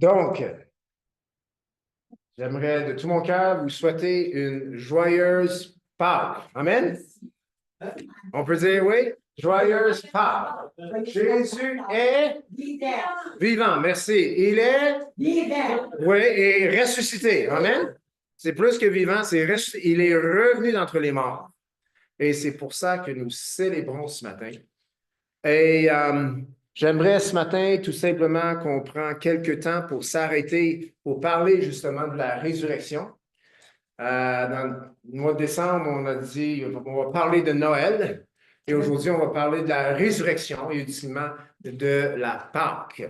Donc, j'aimerais de tout mon cœur vous souhaiter une joyeuse Pâques. Amen? On peut dire oui? Joyeuse Pâques. Jésus est vivant. Merci. Il est vivant. Oui, et ressuscité. Amen? C'est plus que vivant, il est revenu d'entre les morts. Et c'est pour ça que nous célébrons ce matin. Et j'aimerais ce matin tout simplement qu'on prend quelques temps pour s'arrêter, pour parler justement de la résurrection. Dans le mois de décembre, on a dit, on va parler de Noël. Et aujourd'hui, on va parler de la résurrection et ultimement de la Pâque.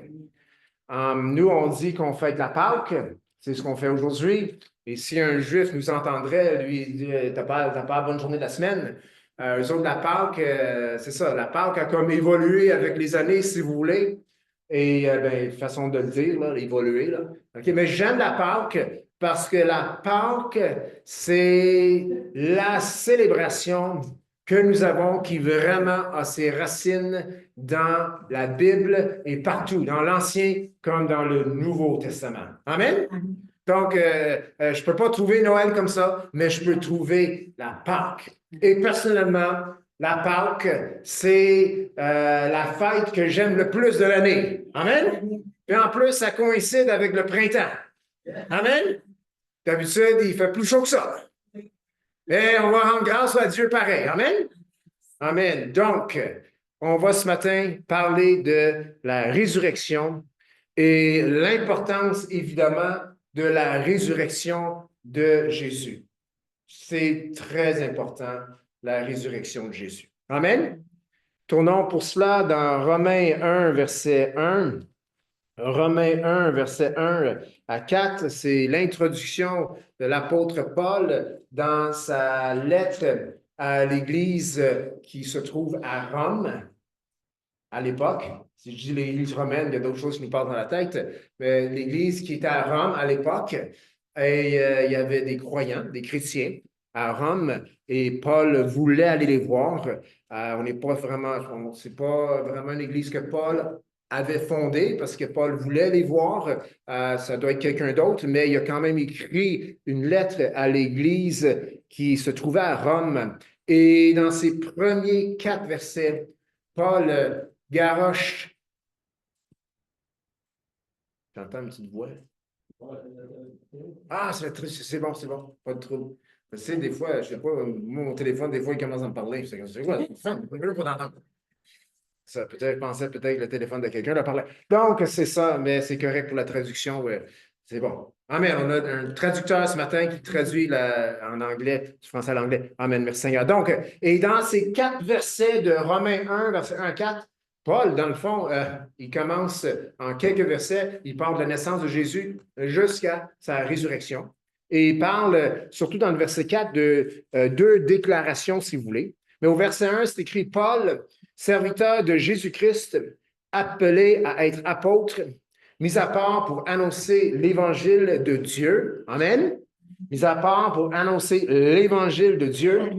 Nous, on dit qu'on fête la Pâque. C'est ce qu'on fait aujourd'hui. Et si un Juif nous entendrait, lui, il dit « T'as pas la bonne journée de la semaine ». Eux autres, la Pâque, c'est ça. La Pâque a comme évolué avec les années, si vous voulez. Et, façon de le dire, là, évolué, là. OK, mais j'aime la Pâque parce que la Pâque, c'est la célébration que nous avons qui vraiment a ses racines dans la Bible et partout, dans l'Ancien comme dans le Nouveau Testament. Amen? Donc, je ne peux pas trouver Noël comme ça, mais je peux trouver la Pâque. Et personnellement, la Pâque, c'est la fête que j'aime le plus de l'année. Amen? Et en plus, ça coïncide avec le printemps. Amen? D'habitude, il fait plus chaud que ça. Et on va rendre grâce à Dieu pareil. Amen? Amen. Donc, on va ce matin parler de la résurrection et l'importance, évidemment, de la résurrection de Jésus. C'est très important, la résurrection de Jésus. Amen? Tournons pour cela dans Romains 1, verset 1. Romains 1, verset 1 à 4, c'est l'introduction de l'apôtre Paul dans sa lettre à l'Église qui se trouve à Rome à l'époque. Si je dis l'Église romaine, il y a d'autres choses qui nous passent dans la tête, mais l'Église qui était à Rome à l'époque, et il y avait des croyants, des chrétiens à Rome, et Paul voulait aller les voir. C'est pas vraiment une église que Paul avait fondée parce que Paul voulait les voir. Ça doit être quelqu'un d'autre, mais il a quand même écrit une lettre à l'église qui se trouvait à Rome. Et dans ses premiers 4 versets, Paul garoche. J'entends une petite voix. Ah, c'est bon, pas de trouble. Tu sais, des fois, je sais pas, mon téléphone, des fois, il commence à me parler. C'est quoi? Ça, peut-être, je pensais peut-être que le téléphone de quelqu'un leur parlait. Donc, c'est ça, mais c'est correct pour la traduction. Ouais. C'est bon. Amen. On a un traducteur ce matin qui traduit en anglais, du français à l'anglais. Amen. Merci Seigneur. Donc, et dans ces 4 versets de Romains 1, verset 1 à 4, Paul, dans le fond, il commence en quelques versets, il parle de la naissance de Jésus jusqu'à sa résurrection. Et il parle, surtout dans le verset 4, de 2 déclarations, si vous voulez. Mais au verset 1, c'est écrit « Paul, serviteur de Jésus-Christ, appelé à être apôtre, mis à part pour annoncer l'évangile de Dieu. » Amen. Mis à part pour annoncer l'évangile de Dieu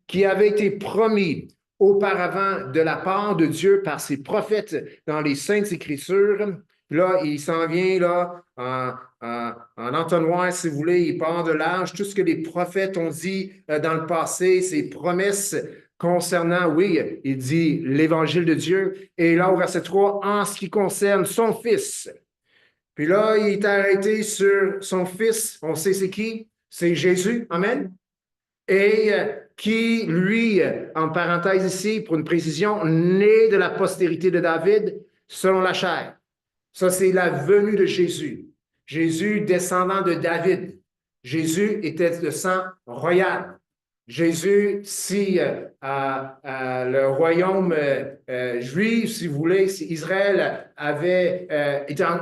qui avait été promis auparavant de la part de Dieu par ses prophètes dans les Saintes Écritures. Là, il s'en vient là en entonnoir, si vous voulez, il part de l'âge, tout ce que les prophètes ont dit dans le passé, ces promesses concernant, oui, il dit l'évangile de Dieu. Et là, au verset 3, en ce qui concerne son fils. Puis là, il est arrêté sur son fils. On sait c'est qui? C'est Jésus. Amen. Et qui, lui, en parenthèse ici, pour une précision, né de la postérité de David selon la chair. Ça, c'est la venue de Jésus. Jésus, descendant de David. Jésus était de sang royal. Jésus, si le royaume juif, si vous voulez, si Israël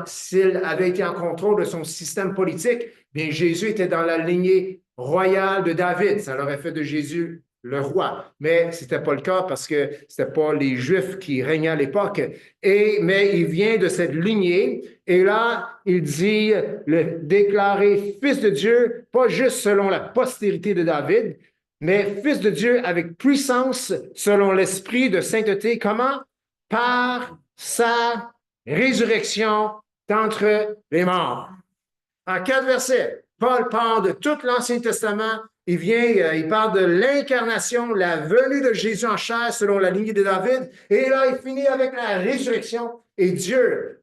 s'il avait été en contrôle de son système politique, bien Jésus était dans la lignée royale de David. Ça l'aurait fait de Jésus le roi. Mais ce n'était pas le cas parce que ce n'était pas les Juifs qui régnaient à l'époque. Mais il vient de cette lignée. Et là, il dit le déclarer fils de Dieu, pas juste selon la postérité de David, mais fils de Dieu avec puissance selon l'esprit de sainteté. Comment? Par sa résurrection d'entre les morts. En 4 versets, Paul parle de tout l'Ancien Testament. Il parle de l'incarnation, la venue de Jésus en chair selon la lignée de David. Et là, il finit avec la résurrection. Et Dieu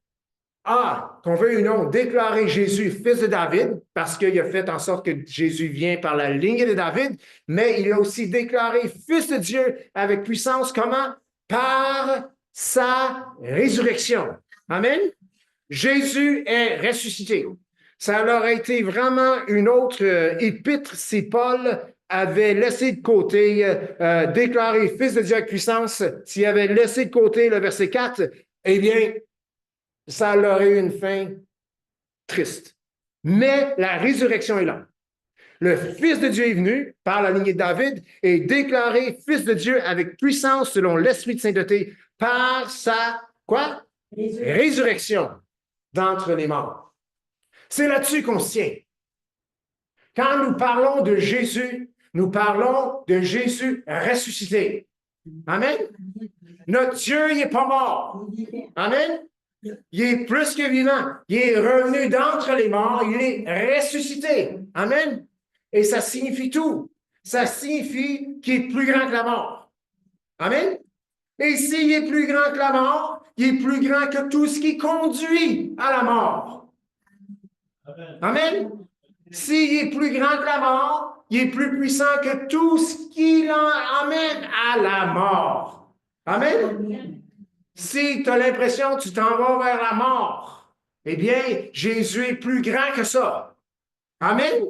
a, qu'on veuille ou non, déclaré Jésus fils de David, parce qu'il a fait en sorte que Jésus vient par la lignée de David, mais il a aussi déclaré fils de Dieu avec puissance. Comment? Par sa résurrection. Amen. Jésus est ressuscité. Ça leur a été vraiment une autre épître si Paul avait laissé de côté, déclaré fils de Dieu avec puissance, s'il avait laissé de côté le verset 4, eh bien, ça aurait eu une fin triste. Mais la résurrection est là. Le Fils de Dieu est venu par la lignée de David et déclaré Fils de Dieu avec puissance selon l'Esprit de sainteté par sa, quoi? Résurrection d'entre les morts. C'est là-dessus qu'on se tient. Quand nous parlons de Jésus, nous parlons de Jésus ressuscité. Amen. Notre Dieu, il n'est pas mort. Amen. Il est plus que vivant. Il est revenu d'entre les morts. Il est ressuscité. Amen. Et ça signifie tout. Ça signifie qu'il est plus grand que la mort. Amen. Et s'il est plus grand que la mort, il est plus grand que tout ce qui conduit à la mort. Amen. S'il est plus grand que la mort, il est plus puissant que tout ce qui l'emmène à la mort. Amen. Si tu as l'impression que tu t'en vas vers la mort, eh bien, Jésus est plus grand que ça. Amen.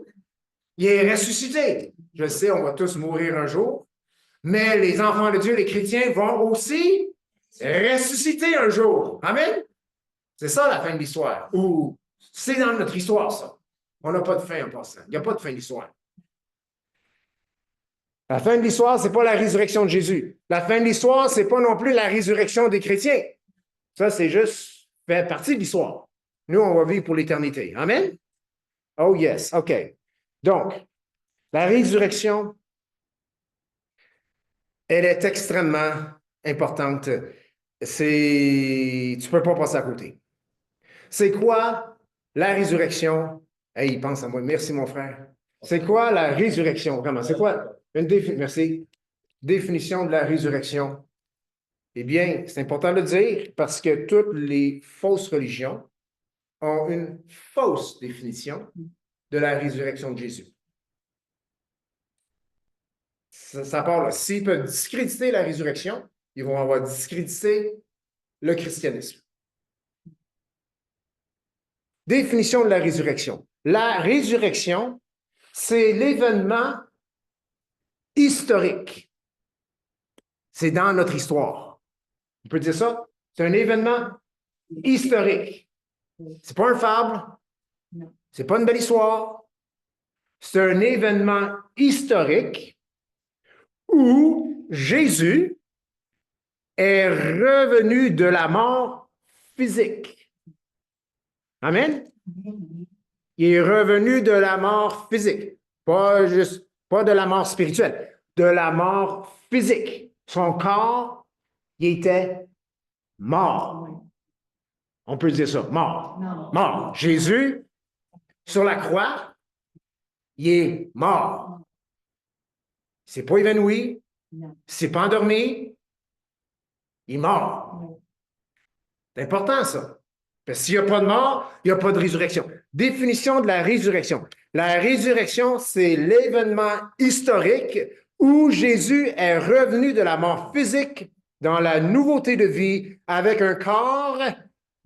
Il est ressuscité. Je sais, on va tous mourir un jour, mais les enfants de Dieu, les chrétiens, vont aussi ressusciter un jour. Amen. C'est ça la fin de l'histoire. Ou c'est dans notre histoire, ça. On n'a pas de fin en passant. Il n'y a pas de fin de l'histoire. La fin de l'histoire, ce n'est pas la résurrection de Jésus. La fin de l'histoire, ce n'est pas non plus la résurrection des chrétiens. Ça, c'est juste fait partie de l'histoire. Nous, on va vivre pour l'éternité. Amen? Oh yes, OK. Donc, la résurrection, elle est extrêmement importante. Tu ne peux pas passer à côté. C'est quoi la résurrection? Hey, il pense à moi. Merci, mon frère. C'est quoi la résurrection, vraiment? C'est quoi merci. Définition de la résurrection? Eh bien, c'est important de le dire parce que toutes les fausses religions ont une fausse définition de la résurrection de Jésus. Ça part là. S'ils peuvent discréditer la résurrection, ils vont avoir discrédité le christianisme. Définition de la résurrection. La résurrection, c'est l'événement historique. C'est dans notre histoire. On peut dire ça? C'est un événement historique. C'est pas un fable. C'est pas une belle histoire. C'est un événement historique où Jésus est revenu de la mort physique. Amen? Il est revenu de la mort physique. Pas de la mort spirituelle, de la mort physique. Son corps, il était mort. On peut dire ça, mort. Mort. Jésus, sur la croix, il est mort. Il ne s'est pas évanoui, il ne s'est pas endormi, il est mort. C'est important, ça. Parce que s'il n'y a pas de mort, il n'y a pas de résurrection. Définition de la résurrection. La résurrection, c'est l'événement historique où Jésus est revenu de la mort physique dans la nouveauté de vie avec un corps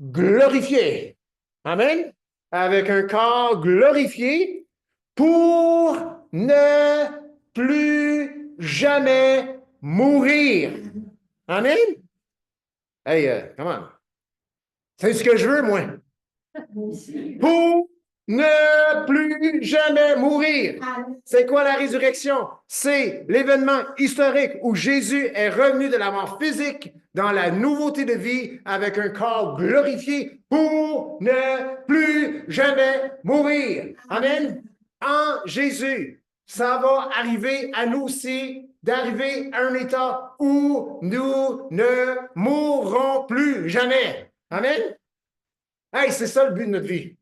glorifié. Amen? Avec un corps glorifié pour ne plus jamais mourir. Amen? Hey, comment? C'est ce que je veux, moi. Pour ne plus jamais mourir. C'est quoi la résurrection? C'est l'événement historique où Jésus est revenu de la mort physique dans la nouveauté de vie avec un corps glorifié pour ne plus jamais mourir. Amen. En Jésus, ça va arriver à nous aussi d'arriver à un état où nous ne mourrons plus jamais. Amen. Hey, c'est ça le but de notre vie.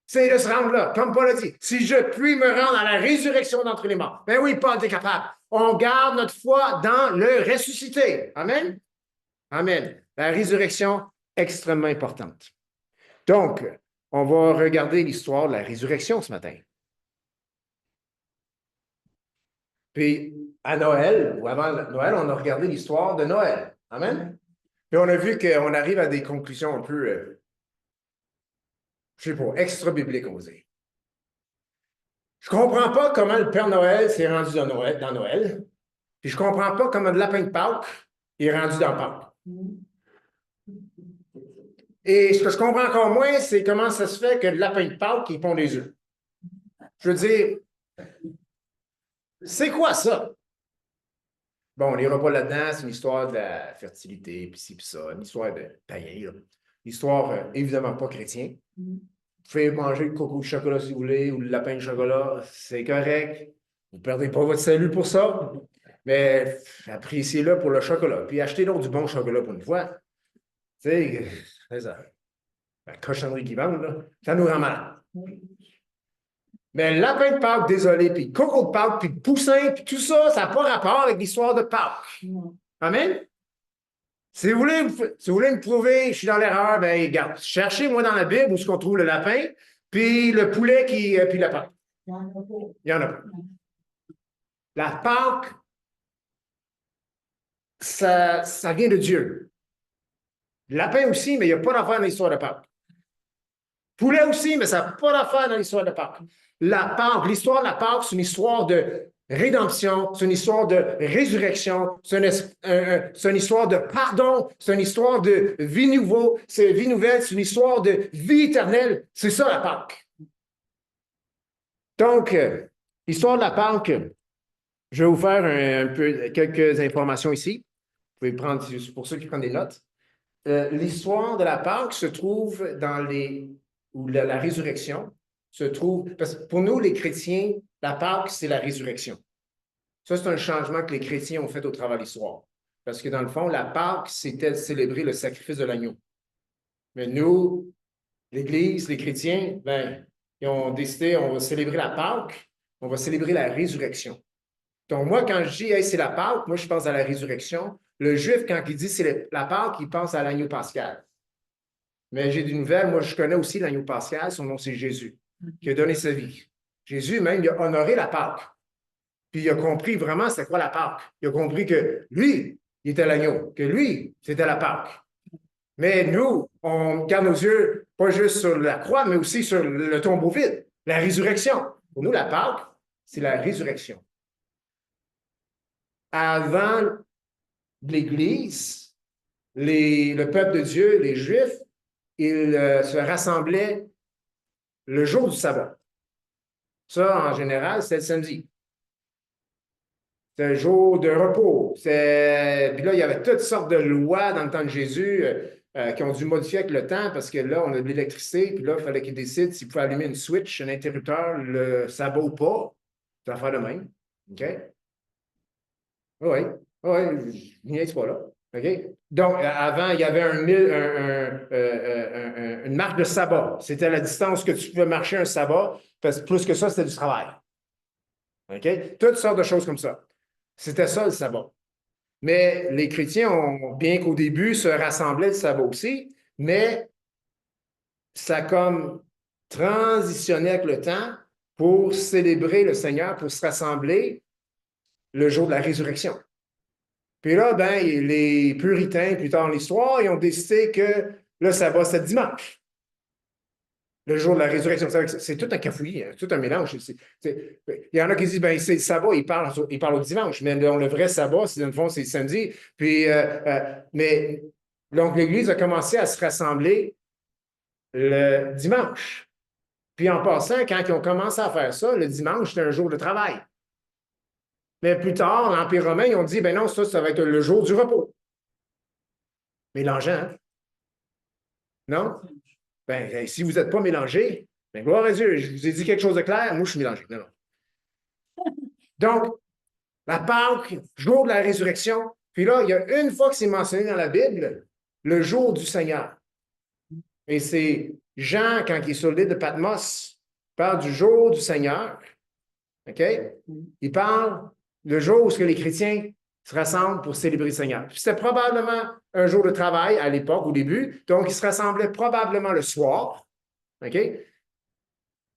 C'est de se rendre là, comme Paul a dit. Si je puis me rendre à la résurrection d'entre les morts. Ben oui, Paul est capable. On garde notre foi dans le ressuscité. Amen. Amen. La résurrection, extrêmement importante. Donc, on va regarder l'histoire de la résurrection ce matin. Puis, à Noël, ou avant Noël, on a regardé l'histoire de Noël. Amen. Puis, on a vu qu'on arrive à des conclusions un peu, je ne sais pas, extra-bibliques, on va dire. Je ne comprends pas comment le Père Noël s'est rendu dans Noël. Puis, je ne comprends pas comment le lapin de Pâques est rendu dans Pâques. Et ce que je comprends encore moins, c'est comment ça se fait que le lapin de Pâques, il pond des œufs. Je veux dire, c'est quoi ça? Bon, on n'ira pas là-dedans, c'est une histoire de la fertilité, puis ci, puis ça, une histoire de païen, une histoire évidemment pas chrétien. Vous pouvez manger le coco de chocolat si vous voulez, ou le lapin de chocolat, c'est correct. Vous ne perdez pas votre salut pour ça, mais appréciez-le pour le chocolat. Puis achetez donc du bon chocolat pour une fois. Tu sais, c'est ça. La cochonnerie qui vendent, là, ça nous rend malade. Mais le lapin de Pâques, désolé, puis le coco de Pâques, puis le poussin, puis tout ça, ça n'a pas rapport avec l'histoire de Pâques. Amen? Si vous voulez me prouver que je suis dans l'erreur, ben regarde, cherchez-moi dans la Bible où est-ce qu'on trouve le lapin, puis le poulet puis la Pâque. Il n'y en a pas. La Pâque, ça vient de Dieu. Le lapin aussi, mais il n'y a pas d'affaire dans l'histoire de Pâques. Poulet aussi, mais ça n'a pas d'affaire dans l'histoire de Pâques. La Pâque, l'histoire de la Pâque, c'est une histoire de rédemption, c'est une histoire de résurrection, c'est une histoire de pardon, c'est une histoire de vie nouvelle, c'est une histoire de vie éternelle. C'est ça la Pâque. Donc, l'histoire de la Pâque, je vais vous faire un peu quelques informations ici. Vous pouvez prendre, pour ceux qui prennent des notes. L'histoire de la Pâque se trouve dans la résurrection se trouve, parce que pour nous, les chrétiens, la Pâque, c'est la résurrection. Ça, c'est un changement que les chrétiens ont fait au travers de l'histoire. Parce que dans le fond, la Pâque, c'était de célébrer le sacrifice de l'agneau. Mais nous, l'Église, les chrétiens, ben, ils ont décidé, on va célébrer la Pâque, on va célébrer la résurrection. Donc, moi, quand je dis, hey, c'est la Pâque, moi, je pense à la résurrection. Le Juif, quand il dit c'est la Pâque, il pense à l'agneau pascal. Mais j'ai des nouvelles, moi, je connais aussi l'agneau pascal, son nom, c'est Jésus, qui a donné sa vie. Jésus, même, il a honoré la Pâque. Puis il a compris vraiment c'était quoi la Pâque. Il a compris que lui, il était l'agneau, que lui, c'était la Pâque. Mais nous, on garde nos yeux pas juste sur la croix, mais aussi sur le tombeau vide, la résurrection. Pour nous, la Pâque, c'est la résurrection. Avant l'Église, le peuple de Dieu, les Juifs, ils se rassemblaient le jour du sabbat. Ça, en général, c'est le samedi. C'est un jour de repos. Puis là, il y avait toutes sortes de lois dans le temps de Jésus qui ont dû modifier avec le temps parce que là, on a de l'électricité. Puis là, il fallait qu'ils décident s'ils pouvaient allumer une switch, un interrupteur, le sabbat ou pas. C'est l'affaire de même. OK? Oui, oui, je niaise pas là. OK? Donc, avant, il y avait une marque de sabbat. C'était la distance que tu pouvais marcher un sabbat, parce que plus que ça, c'était du travail. OK? Toutes sortes de choses comme ça. C'était ça le sabbat. Mais les chrétiens ont, bien qu'au début, se rassemblaient le sabbat aussi, mais ça a comme transitionné avec le temps pour célébrer le Seigneur, pour se rassembler le jour de la résurrection. Puis là, ben, les puritains, plus tard dans l'histoire, ils ont décidé que le sabbat, c'est dimanche. Le jour de la résurrection. C'est tout un cafouillis, hein, tout un mélange. Il y en a qui disent, ben, c'est le sabbat, ils parlent au dimanche, mais le vrai sabbat, dans le fond, c'est le samedi. Puis, mais, donc, l'Église a commencé à se rassembler le dimanche. Puis, en passant, quand ils ont commencé à faire ça, le dimanche, c'était un jour de travail. Mais plus tard, l'Empire romain, ils ont dit, ben non, ça va être le jour du repos. Mélangeant, hein? Non? Ben, si vous n'êtes pas mélangé, ben, gloire à Dieu, je vous ai dit quelque chose de clair, moi, je suis mélangé. Non, non. Donc, la Pâque, jour de la résurrection, puis là, il y a une fois que c'est mentionné dans la Bible, le jour du Seigneur. Et c'est Jean, quand il est sur l'île de Patmos, parle du jour du Seigneur. OK? Il parle du jour où les chrétiens se rassemblent pour célébrer le Seigneur. C'était probablement un jour de travail à l'époque, au début. Donc, ils se rassemblaient probablement le soir. OK? Et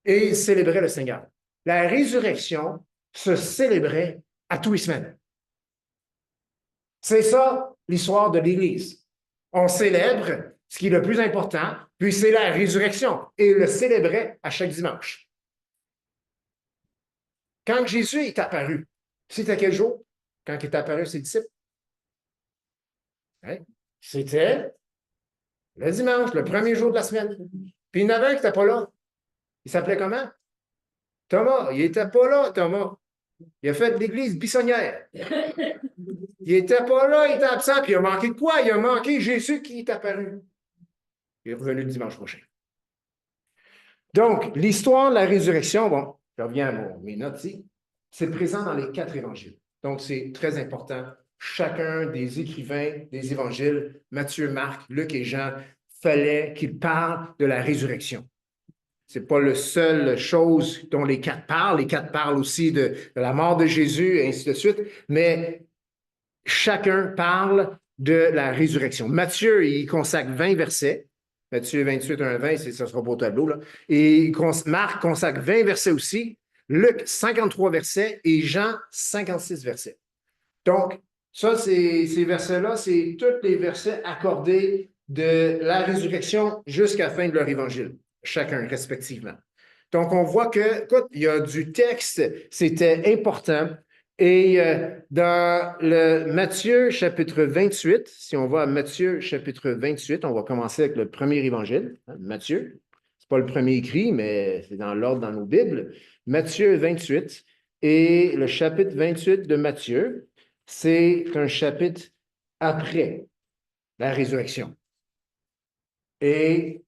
ils célébraient le Seigneur. La résurrection se célébrait à tous les semaines. C'est ça l'histoire de l'Église. On célèbre ce qui est le plus important, puis c'est la résurrection. Et il le célébrait à chaque dimanche. Quand Jésus est apparu, c'était quel jour? Quand il est apparu à ses disciples? Hein? C'était le dimanche, le premier jour de la semaine. Puis il y en avait un qui n'était pas là. Il s'appelait comment? Thomas. Il n'était pas là, Thomas. Il a fait l'église buissonnière. Il n'était pas là, il était absent, puis il a manqué de quoi? Il a manqué Jésus qui est apparu. Il est revenu le dimanche prochain. Donc, l'histoire de la résurrection, bon, je reviens à mes notes ici, c'est présent dans les 4 évangiles. Donc, c'est très important. Chacun des écrivains des évangiles, Matthieu, Marc, Luc et Jean, fallait qu'ils parlent de la résurrection. Ce n'est pas la seule chose dont les 4 parlent. Les 4 parlent aussi de la mort de Jésus, et ainsi de suite. Mais chacun parle de la résurrection. Matthieu, il consacre 20 versets. Matthieu 28, 1 à 20, ça ne sera pas au tableau, là. Et Marc consacre 20 versets aussi. Luc, 53 versets. Et Jean, 56 versets. Donc, ça, ces versets-là, c'est tous les versets accordés de la résurrection jusqu'à la fin de leur évangile, chacun respectivement. Donc, on voit que, écoute, il y a du texte, c'était important. Et dans le Matthieu chapitre 28, si on va à Matthieu chapitre 28, on va commencer avec le premier évangile, hein, Matthieu. Ce n'est pas le premier écrit, mais c'est dans l'ordre dans nos Bibles. Matthieu 28 et le chapitre 28 de Matthieu, c'est un chapitre après la résurrection. Et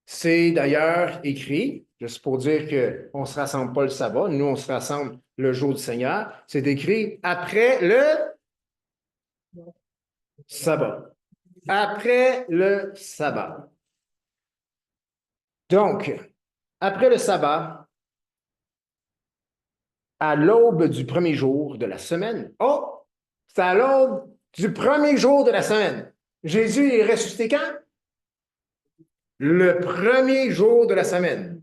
c'est d'ailleurs écrit, juste pour dire qu'on ne se rassemble pas le sabbat, nous on se rassemble le jour du Seigneur, c'est écrit après le sabbat. Après le sabbat. Donc, après le sabbat, à l'aube du premier jour de la semaine, oh, c'est à l'aube du premier jour de la semaine. Jésus est ressuscité quand? Le premier jour de la semaine.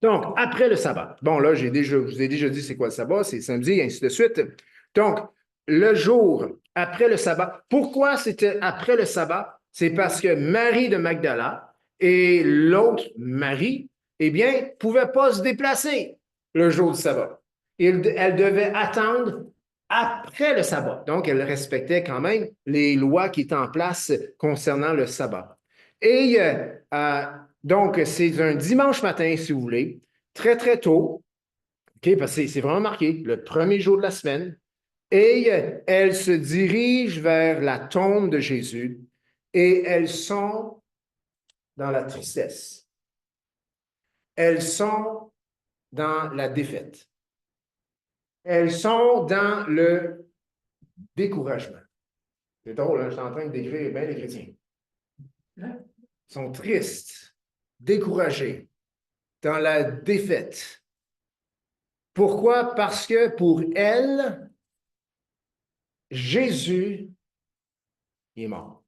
Donc, après le sabbat. Bon, là, je vous ai déjà dit c'est quoi le sabbat, c'est samedi, et ainsi de suite. Donc, le jour après le sabbat. Pourquoi c'était après le sabbat? C'est parce que Marie de Magdala et l'autre Marie, eh bien, ne pouvaient pas se déplacer le jour du sabbat. Elle devait attendre après le sabbat. Donc, elle respectait quand même les lois qui étaient en place concernant le sabbat. Et donc, c'est un dimanche matin, si vous voulez, très, très tôt, okay, parce que c'est vraiment marqué, le premier jour de la semaine, et elles se dirigent vers la tombe de Jésus et elles sont dans la tristesse. Elles sont dans la défaite. Elles sont dans le découragement. C'est drôle, hein? Je suis en train de décrire bien les chrétiens. Ils sont tristes, découragés, dans la défaite. Pourquoi? Parce que pour elles, Jésus est mort.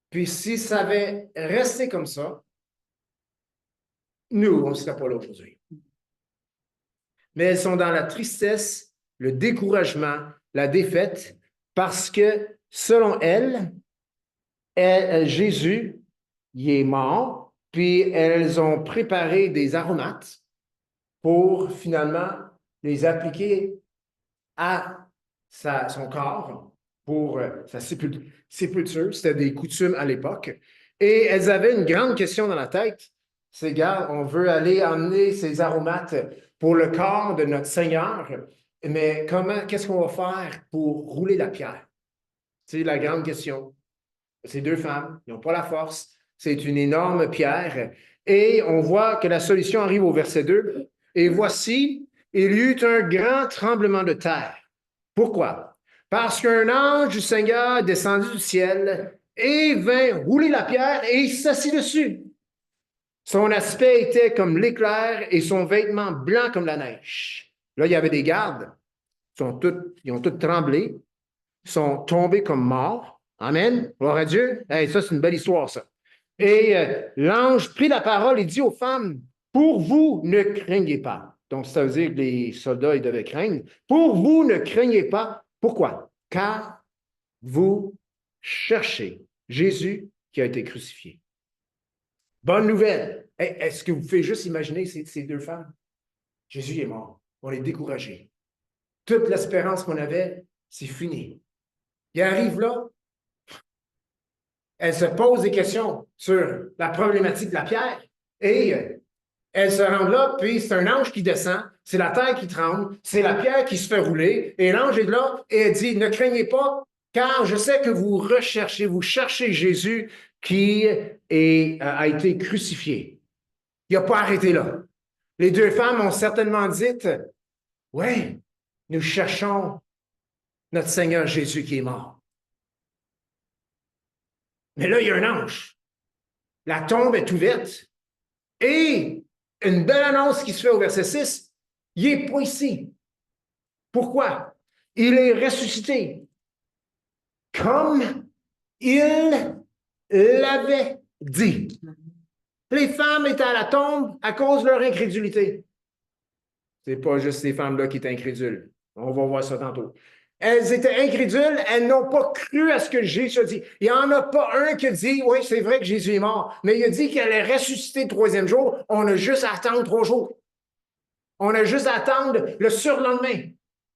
Puis si ça avait resté comme ça, nous, on ne serait pas là aujourd'hui. Mais elles sont dans la tristesse, le découragement, la défaite, parce que, selon elles, Jésus, il est mort, puis elles ont préparé des aromates pour finalement les appliquer à son corps pour sa sépulture. C'était des coutumes à l'époque. Et elles avaient une grande question dans la tête. C'est, gars, on veut aller emmener ces aromates pour le corps de notre Seigneur, mais qu'est-ce qu'on va faire pour rouler la pierre? C'est la grande question. Ces 2 femmes, ils n'ont pas la force. C'est une énorme pierre. Et on voit que la solution arrive au verset 2. Et voici, il y eut un grand tremblement de terre. Pourquoi? Parce qu'un ange du Seigneur descendit du ciel et vint rouler la pierre et il s'assit dessus. Son aspect était comme l'éclair et son vêtement blanc comme la neige. Là, il y avait des gardes. Ils ont tous tremblé, sont tombés comme morts. Amen. Gloire à Dieu. Hey, ça, c'est une belle histoire, ça. Et l'ange prit la parole et dit aux femmes, pour vous, ne craignez pas. Donc, ça veut dire que les soldats, ils devaient craindre. Pour vous, ne craignez pas. Pourquoi? Car vous cherchez Jésus qui a été crucifié. Bonne nouvelle. Hey, est-ce que vous pouvez juste imaginer ces deux femmes? Jésus est mort. On est découragés. Toute l'espérance qu'on avait, c'est fini. Il arrive là, elle se pose des questions sur la problématique de la pierre et elle se rend là, puis c'est un ange qui descend, c'est la terre qui tremble, c'est la pierre qui se fait rouler et l'ange est là et elle dit, ne craignez pas, car je sais que vous cherchez Jésus qui a été crucifié. Il n'a pas arrêté là. Les deux femmes ont certainement dit, oui, nous cherchons notre Seigneur Jésus qui est mort. Mais là, il y a un ange. La tombe est ouverte. Et une belle annonce qui se fait au verset 6, il n'est pas ici. Pourquoi? Il est ressuscité. Comme il l'avait dit. Les femmes étaient à la tombe à cause de leur incrédulité. Ce n'est pas juste ces femmes-là qui étaient incrédules. On va voir ça tantôt. Elles étaient incrédules, elles n'ont pas cru à ce que Jésus a dit. Il n'y en a pas un qui a dit, oui, c'est vrai que Jésus est mort, mais il a dit qu'elle est ressuscitée le troisième jour. On a juste à attendre 3 jours. On a juste à attendre le surlendemain.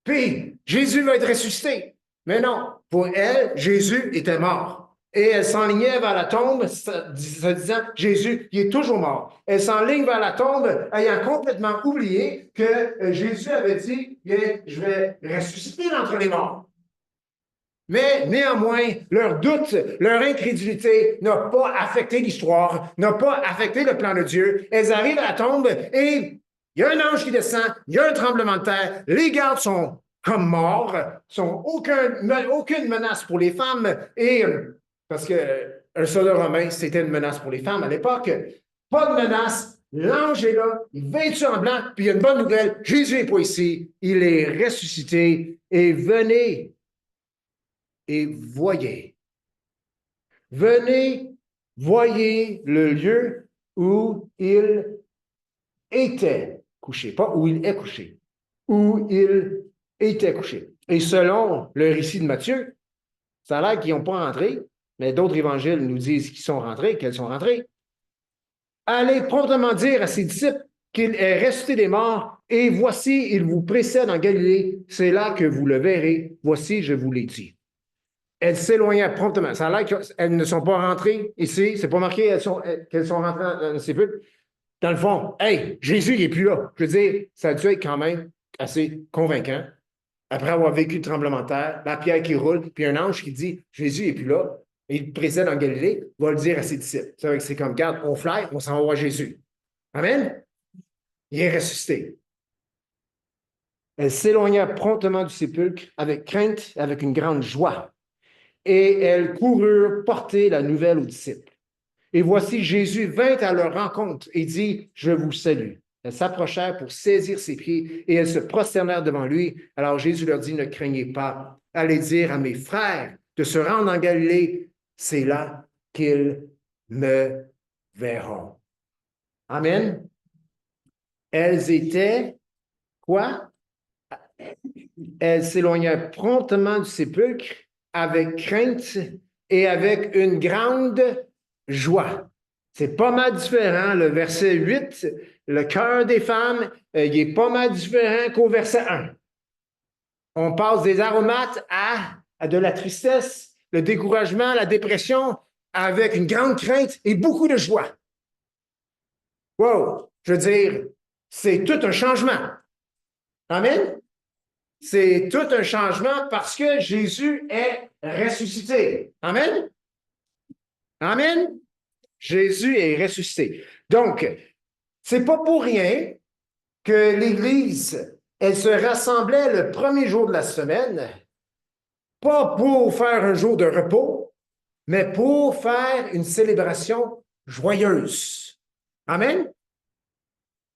Puis, Jésus va être ressuscité. Mais non, pour elle, Jésus était mort. Et elle s'enlignait vers la tombe, se disant, Jésus, il est toujours mort. Elle s'enligne vers la tombe, ayant complètement oublié que Jésus avait dit, je vais ressusciter d'entre les morts. Mais néanmoins, leur doute, leur incrédulité n'a pas affecté l'histoire, n'a pas affecté le plan de Dieu. Elles arrivent à la tombe et il y a un ange qui descend, il y a un tremblement de terre, les gardes sont comme morts, sont aucune menace pour les femmes et parce qu'un soldat romain, c'était une menace pour les femmes à l'époque. Pas de menace. L'ange est là, il vêtu en blanc, puis il y a une bonne nouvelle. Jésus n'est pas ici. Il est ressuscité. Et venez et voyez. Venez, voyez le lieu où il était couché. Pas où il est couché. Où il était couché. Et selon le récit de Matthieu, ça a l'air qu'ils n'ont pas rentré. Mais d'autres évangiles nous disent qu'ils sont rentrés, qu'elles sont rentrées. Allez promptement dire à ses disciples qu'il est ressuscité des morts, et voici, il vous précède en Galilée, c'est là que vous le verrez. Voici, je vous l'ai dit. Elles s'éloignèrent promptement. Ça a l'air qu'elles ne sont pas rentrées ici. C'est pas marqué qu'elles sont rentrées dans le sépulcre. Dans le fond, hey, Jésus n'est plus là. Je veux dire, ça a dû être quand même assez convaincant. Après avoir vécu le tremblement de terre, la pierre qui roule, puis un ange qui dit, Jésus n'est plus là. Il précède en Galilée, va le dire à ses disciples. C'est comme, regarde, on fly, on s'en va voir Jésus. Amen? Il est ressuscité. Elles s'éloignèrent promptement du sépulcre avec crainte, avec une grande joie. Et elles coururent porter la nouvelle aux disciples. Et voici, Jésus vint à leur rencontre et dit, je vous salue. Elles s'approchèrent pour saisir ses pieds et elles se prosternèrent devant lui. Alors Jésus leur dit, ne craignez pas. Allez dire à mes frères de se rendre en Galilée. C'est là qu'ils me verront. Amen. Elles étaient, quoi? Elles s'éloignèrent promptement du sépulcre avec crainte et avec une grande joie. C'est pas mal différent. Le verset 8, le cœur des femmes, il est pas mal différent qu'au verset 1. On passe des aromates à de la tristesse, le découragement, la dépression, avec une grande crainte et beaucoup de joie. Wow! Je veux dire, c'est tout un changement. Amen? C'est tout un changement parce que Jésus est ressuscité. Amen? Amen? Jésus est ressuscité. Donc, c'est pas pour rien que l'Église, elle se rassemblait le premier jour de la semaine pas pour faire un jour de repos, mais pour faire une célébration joyeuse. Amen?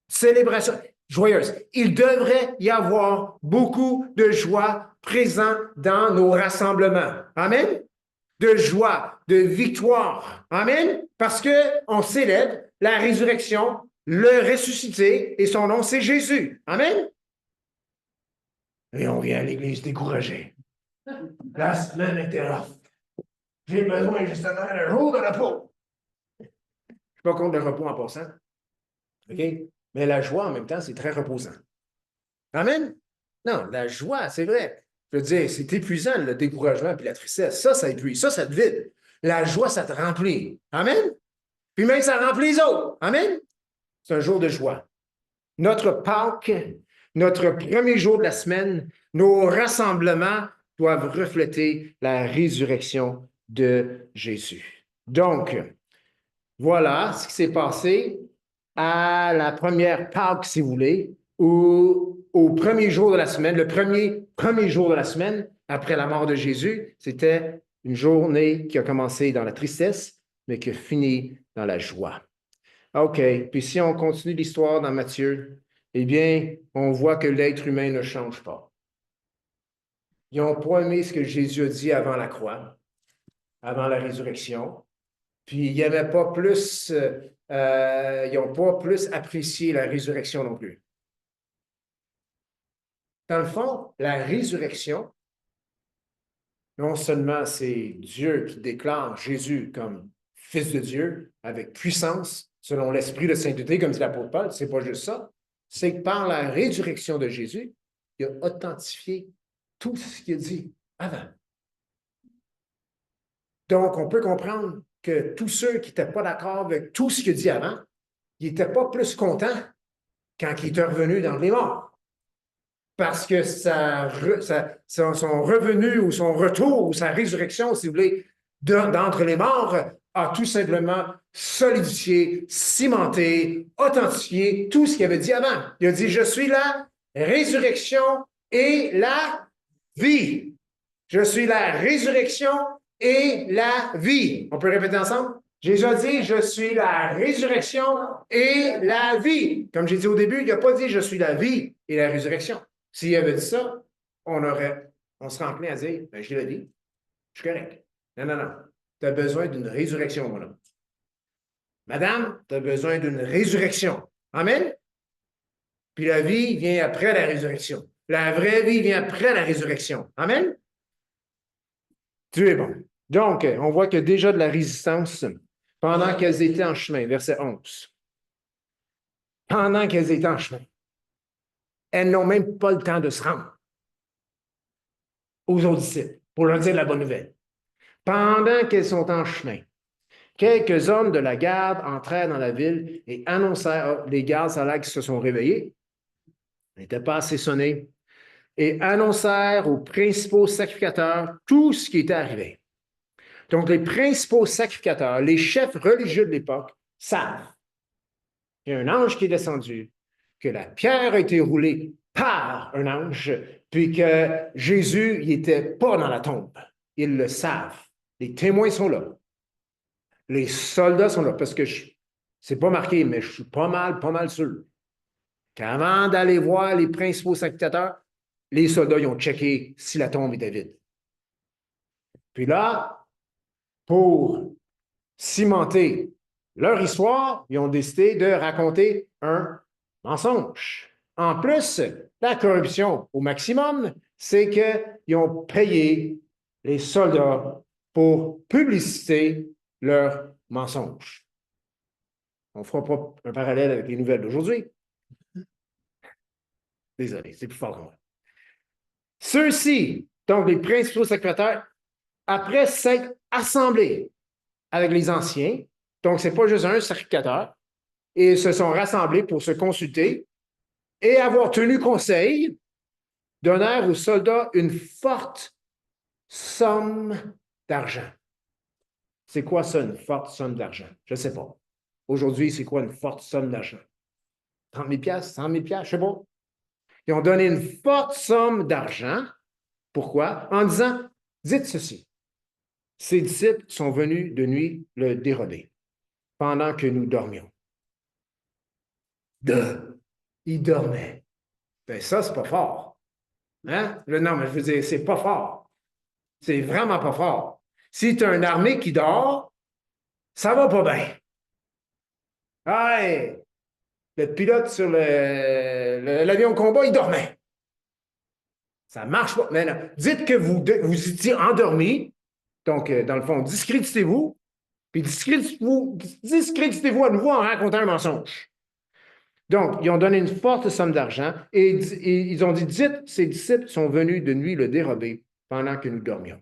Célébration joyeuse. Il devrait y avoir beaucoup de joie présent dans nos rassemblements. Amen? De joie, de victoire. Amen? Parce qu'on célèbre la résurrection, le ressuscité, et son nom, c'est Jésus. Amen? Et on vient à l'église découragé. La semaine était rough. J'ai besoin justement d'un jour de repos. Je ne suis pas contre le repos en passant. OK? Mais la joie, en même temps, c'est très reposant. Amen? Non, la joie, c'est vrai. Je veux dire, c'est épuisant, le découragement et la tristesse. Ça épuise. Ça te vide. La joie, ça te remplit. Amen? Puis même, ça remplit les autres. Amen? C'est un jour de joie. Notre Pâques, notre premier jour de la semaine, nos rassemblements doivent refléter la résurrection de Jésus. Donc, voilà ce qui s'est passé à la première Pâques, si vous voulez, ou au premier jour de la semaine, le premier jour de la semaine après la mort de Jésus, c'était une journée qui a commencé dans la tristesse, mais qui a fini dans la joie. OK, puis si on continue l'histoire dans Matthieu, eh bien, on voit que l'être humain ne change pas. Ils n'ont pas aimé ce que Jésus a dit avant la croix, avant la résurrection, puis ils n'aimaient pas plus, ils n'ont pas plus apprécié la résurrection non plus. Dans le fond, la résurrection, non seulement c'est Dieu qui déclare Jésus comme Fils de Dieu avec puissance, selon l'esprit de sainteté, comme dit l'apôtre Paul, c'est pas juste ça, c'est que par la résurrection de Jésus, il a authentifié tout ce qu'il a dit avant. Donc, on peut comprendre que tous ceux qui n'étaient pas d'accord avec tout ce qu'il a dit avant, ils n'étaient pas plus contents quand il était revenu dans les morts. Parce que son revenu ou son retour ou sa résurrection, si vous voulez, d'entre les morts, a tout simplement solidifié, cimenté, authentifié tout ce qu'il avait dit avant. Il a dit, je suis la résurrection et la vie. Je suis la résurrection et la vie. On peut répéter ensemble? Jésus a dit, je suis la résurrection et la vie. Comme j'ai dit au début, il n'a pas dit, je suis la vie et la résurrection. S'il avait dit ça, on serait enclin à dire, ben, je l'ai dit, je suis correct. Non, non, non. Tu as besoin d'une résurrection, mon homme. Madame, tu as besoin d'une résurrection. Amen? Puis la vie vient après la résurrection. La vraie vie vient après la résurrection. Amen? Dieu est bon. Donc, on voit qu'il y a déjà de la résistance pendant qu'elles étaient en chemin. Verset 11. Pendant qu'elles étaient en chemin. Elles n'ont même pas le temps de se rendre aux autres disciples pour leur dire la bonne nouvelle. Pendant qu'elles sont en chemin, quelques hommes de la garde entrèrent dans la ville et annoncèrent, les gardes, ça a l'air qu'ils se sont réveillés, n'étaient pas assez sonnés, et annoncèrent aux principaux sacrificateurs tout ce qui était arrivé. Donc, les principaux sacrificateurs, les chefs religieux de l'époque, savent qu'il y a un ange qui est descendu, que la pierre a été roulée par un ange, puis que Jésus n'était pas dans la tombe. Ils le savent. Les témoins sont là. Les soldats sont là, parce que c'est pas marqué, mais je suis pas mal sûr qu'avant d'aller voir les principaux sacrificateurs, les soldats ils ont checké si la tombe était vide. Puis là, pour cimenter leur histoire, ils ont décidé de raconter un mensonge. En plus, la corruption au maximum, c'est qu'ils ont payé les soldats pour publiciter leur mensonge. On ne fera pas un parallèle avec les nouvelles d'aujourd'hui. Désolé, c'est plus fort que moi. Ceux-ci, donc les principaux sacrificateurs, après s'être assemblés avec les anciens, donc ce n'est pas juste un sacrificateur, et ils se sont rassemblés pour se consulter et avoir tenu conseil, donnèrent aux soldats une forte somme d'argent. C'est quoi ça, une forte somme d'argent? Je ne sais pas. Aujourd'hui, c'est quoi une forte somme d'argent? 30 000 100 000 je ne sais pas. Ils ont donné une forte somme d'argent. Pourquoi? En disant, Dites ceci. Ses disciples sont venus de nuit le dérober pendant que nous dormions. Il dormait. Ben ça, c'est pas fort. Hein? Non, mais je veux dire, c'est pas fort. C'est vraiment pas fort. Si tu as une armée qui dort, ça va pas bien. Hey, le pilote sur l'avion de combat, il dormait. Ça marche pas. Mais non. Dites que vous étiez endormi. Donc, dans le fond, discréditez-vous. Puis discréditez-vous à nouveau en racontant un mensonge. Donc, ils ont donné une forte somme d'argent et ils ont dit, dites, ses disciples sont venus de nuit le dérober pendant que nous dormions.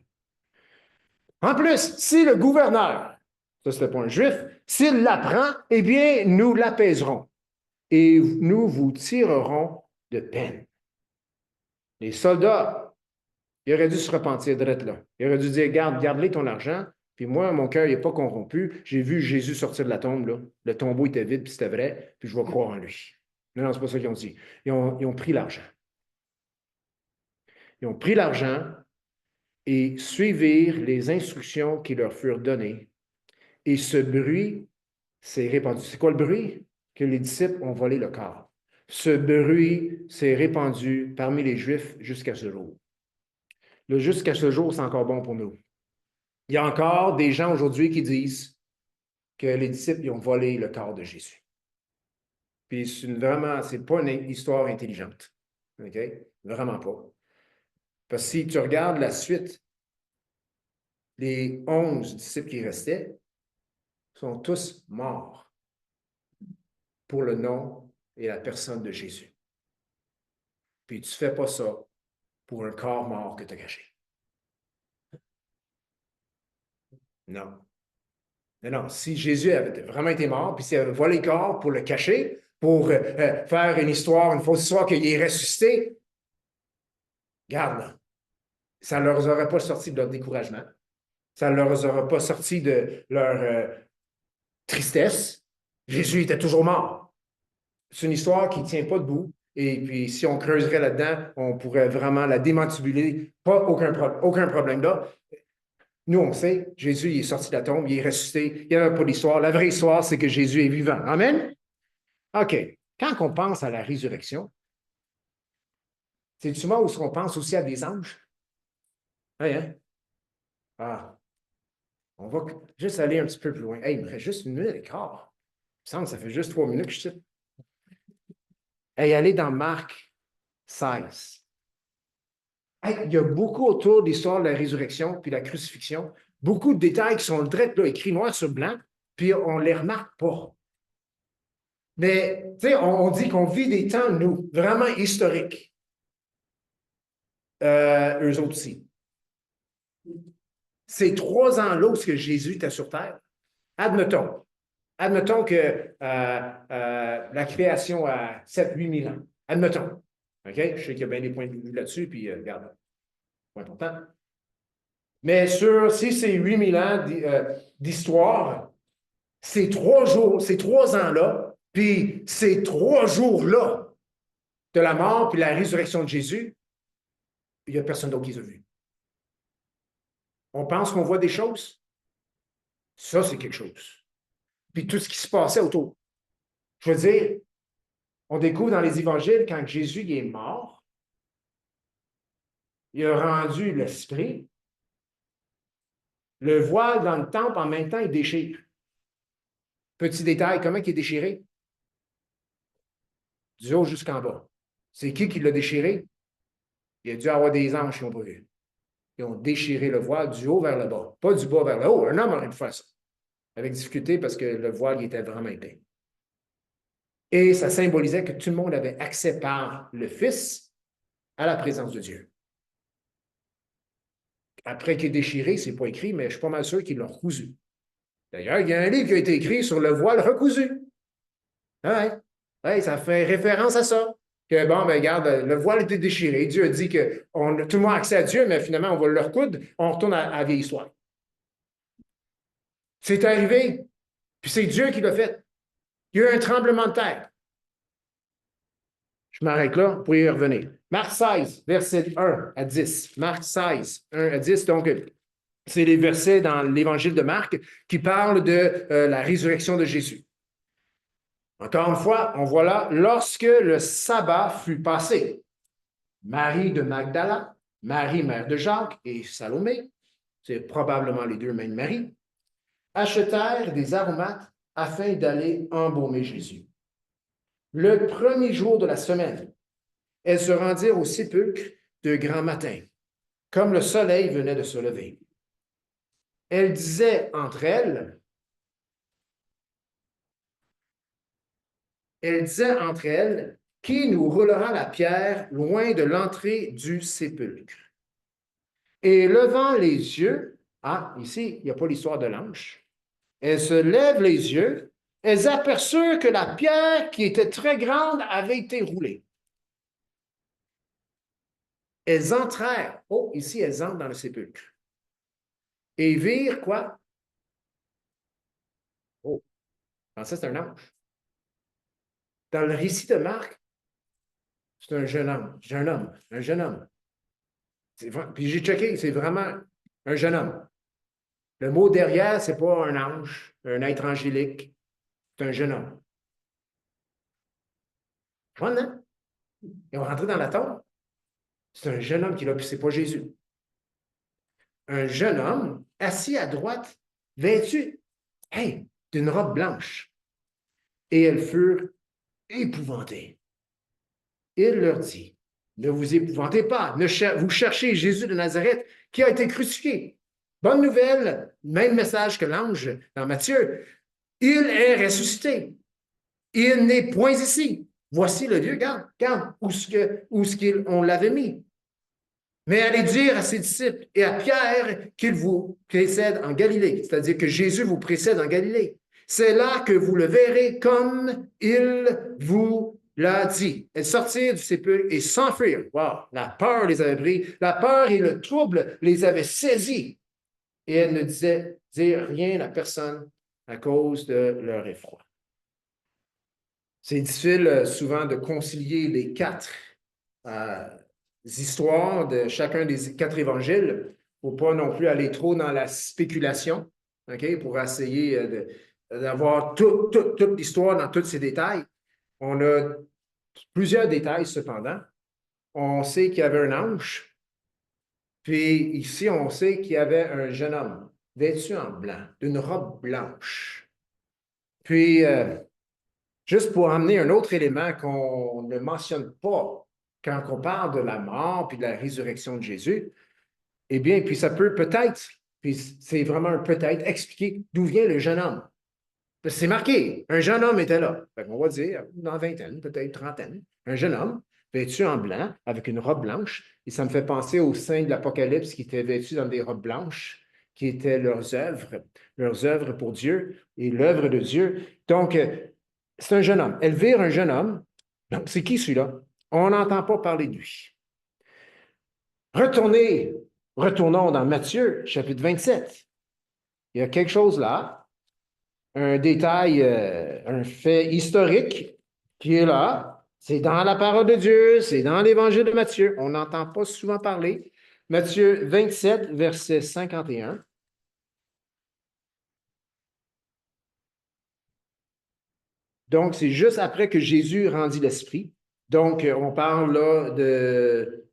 En plus, si le gouverneur, ça c'était pas un juif, s'il l'apprend, eh bien, nous l'apaiserons et nous vous tirerons de peine. Les soldats, ils auraient dû se repentir de là. Ils auraient dû dire, garde-les ton argent, puis moi, mon cœur n'est pas corrompu. J'ai vu Jésus sortir de la tombe, là. Le tombeau était vide, puis c'était vrai, puis je vais croire en lui. Non, non, c'est pas ça qu'ils ont dit. Ils ont pris l'argent. Ils ont pris l'argent et suivirent les instructions qui leur furent données. Et ce bruit s'est répandu. C'est quoi le bruit? Que les disciples ont volé le corps. Ce bruit s'est répandu parmi les Juifs jusqu'à ce jour. Le jusqu'à ce jour, c'est encore bon pour nous. Il y a encore des gens aujourd'hui qui disent que les disciples ils ont volé le corps de Jésus. Puis vraiment, ce n'est pas une histoire intelligente. OK? Vraiment pas. Parce que si tu regardes la suite, les 11 disciples qui restaient sont tous morts pour le nom et la personne de Jésus. Puis tu ne fais pas ça pour un corps mort que tu as caché. Non. Non, non. Si Jésus avait vraiment été mort, puis s'il avait volé le corps pour le cacher, pour faire une histoire, une fausse histoire qu'il est ressuscité, regarde, ça ne leur aurait pas sorti de leur découragement. Ça ne leur aurait pas sorti de leur tristesse. Jésus était toujours mort. C'est une histoire qui ne tient pas debout. Et puis, si on creuserait là-dedans, on pourrait vraiment la démantibuler. Aucun problème là. Nous, on sait, Jésus il est sorti de la tombe, il est ressuscité. Il n'y avait pas d'histoire. La vraie histoire, c'est que Jésus est vivant. Amen? OK. Quand on pense à la résurrection, c'est souvent où on pense aussi à des anges. Oui, hein? Ah, on va juste aller un petit peu plus loin. Hey, il me reste juste une minute et quart. Il me semble que ça fait juste 3 minutes que je suis. Hey, allez dans Marc 16. Hey, il y a beaucoup autour de l'histoire de la résurrection puis de la crucifixion. Beaucoup de détails qui sont direct là, écrits noir sur blanc, puis on ne les remarque pas. Mais, tu sais, on dit qu'on vit des temps, nous, vraiment historiques. Eux autres aussi. Ces 3 ans-là où Jésus était sur Terre, admettons que la création a 7-8 000 ans. Admettons. OK? Je sais qu'il y a bien des points de vue là-dessus, puis regarde, pas important. Mais si c'est 8 000 ans d'histoire, ces 3 ans-là, puis ces 3 jours-là de la mort puis la résurrection de Jésus, il n'y a personne d'autre qui les a vus. On pense qu'on voit des choses. Ça, c'est quelque chose. Puis tout ce qui se passait autour. Je veux dire, on découvre dans les évangiles quand Jésus est mort, il a rendu l'esprit. Le voile dans le temple, en même temps, il déchire. Petit détail, comment il est déchiré? Du haut jusqu'en bas. C'est qui l'a déchiré? Il a dû avoir des anges qui ont pas vu. Ils ont déchiré le voile du haut vers le bas. Pas du bas vers le haut. Un homme aurait pu faire ça. Avec difficulté parce que le voile il était vraiment épais. Et ça symbolisait que tout le monde avait accès par le Fils à la présence de Dieu. Après qu'il est déchiré, ce n'est pas écrit, mais je suis pas mal sûr qu'ils l'ont recousu. D'ailleurs, il y a un livre qui a été écrit sur le voile recousu. Ouais. Ouais, ça fait référence à ça. Que bon, ben regarde, le voile était déchiré. Dieu a dit que tout le monde a accès à Dieu, mais finalement, on va le recoudre, on retourne à la vieille histoire. C'est arrivé, puis c'est Dieu qui l'a fait. Il y a eu un tremblement de terre. Je m'arrête là pour y revenir. Marc 16, verset 1 à 10. Marc 16, 1 à 10. Donc, c'est les versets dans l'Évangile de Marc qui parlent de la résurrection de Jésus. Encore une fois, on voit là, lorsque le sabbat fut passé, Marie de Magdala, Marie, mère de Jacques, et Salomé, c'est probablement les deux mêmes Marie, achetèrent des aromates afin d'aller embaumer Jésus. Le premier jour de la semaine, elles se rendirent au sépulcre de grand matin, comme le soleil venait de se lever. Elles disaient entre elles, qui nous roulera la pierre loin de l'entrée du sépulcre? Et levant les yeux, ici, il n'y a pas l'histoire de l'ange, elles se lèvent les yeux, elles aperçurent que la pierre qui était très grande avait été roulée. Elles entrèrent, ici, elles entrent dans le sépulcre. Et virent quoi? Ça, c'est un ange. Dans le récit de Marc, c'est un jeune homme, un jeune homme. Puis j'ai checké, c'est vraiment un jeune homme. Le mot derrière, c'est pas un ange, un être angélique, c'est un jeune homme. Fun, hein? Ils ont rentré dans la tombe. C'est un jeune homme qui est là, puis c'est pas Jésus. Un jeune homme assis à droite, vêtu, d'une robe blanche. Et elles furent épouvantées. Il leur dit, ne vous épouvantez pas, vous cherchez Jésus de Nazareth qui a été crucifié. Bonne nouvelle, même message que l'ange dans Matthieu. Il est ressuscité. Il n'est point ici. Voici le lieu, regarde où est-ce qu'on l'avait mis. Mais allez dire à ses disciples et à Pierre qu'il vous précède en Galilée, c'est-à-dire que Jésus vous précède en Galilée. C'est là que vous le verrez comme il vous l'a dit. Elles sortirent du sépulcre et s'enfuirent. Wow, la peur les avait pris, la peur et le trouble les avaient saisis. Et elles ne disaient rien à personne à cause de leur effroi. C'est difficile souvent de concilier les quatre histoires de chacun des quatre évangiles. Il ne faut pas non plus aller trop dans la spéculation, pour essayer d'avoir toute l'histoire dans tous ses détails. On a plusieurs détails cependant. On sait qu'il y avait un ange, puis ici, on sait qu'il y avait un jeune homme vêtu en blanc, d'une robe blanche. Puis, juste pour amener un autre élément qu'on ne mentionne pas quand on parle de la mort puis de la résurrection de Jésus, eh bien, puis ça peut peut-être, puis c'est vraiment un peut-être, expliquer d'où vient le jeune homme. C'est marqué, un jeune homme était là. On va dire, dans vingtaine, peut-être trentaine, un jeune homme vêtu en blanc, avec une robe blanche, et ça me fait penser aux saints de l'Apocalypse qui étaient vêtus dans des robes blanches, qui étaient leurs œuvres pour Dieu et l'œuvre de Dieu. Donc, c'est un jeune homme. Elvire, un jeune homme. Donc, c'est qui celui-là? On n'entend pas parler de lui. Retournons dans Matthieu, chapitre 27. Il y a quelque chose là, un détail, un fait historique qui est là. C'est dans la parole de Dieu, c'est dans l'Évangile de Matthieu. On n'entend pas souvent parler. Matthieu 27, verset 51. Donc, c'est juste après que Jésus rendit l'Esprit. Donc, on parle là de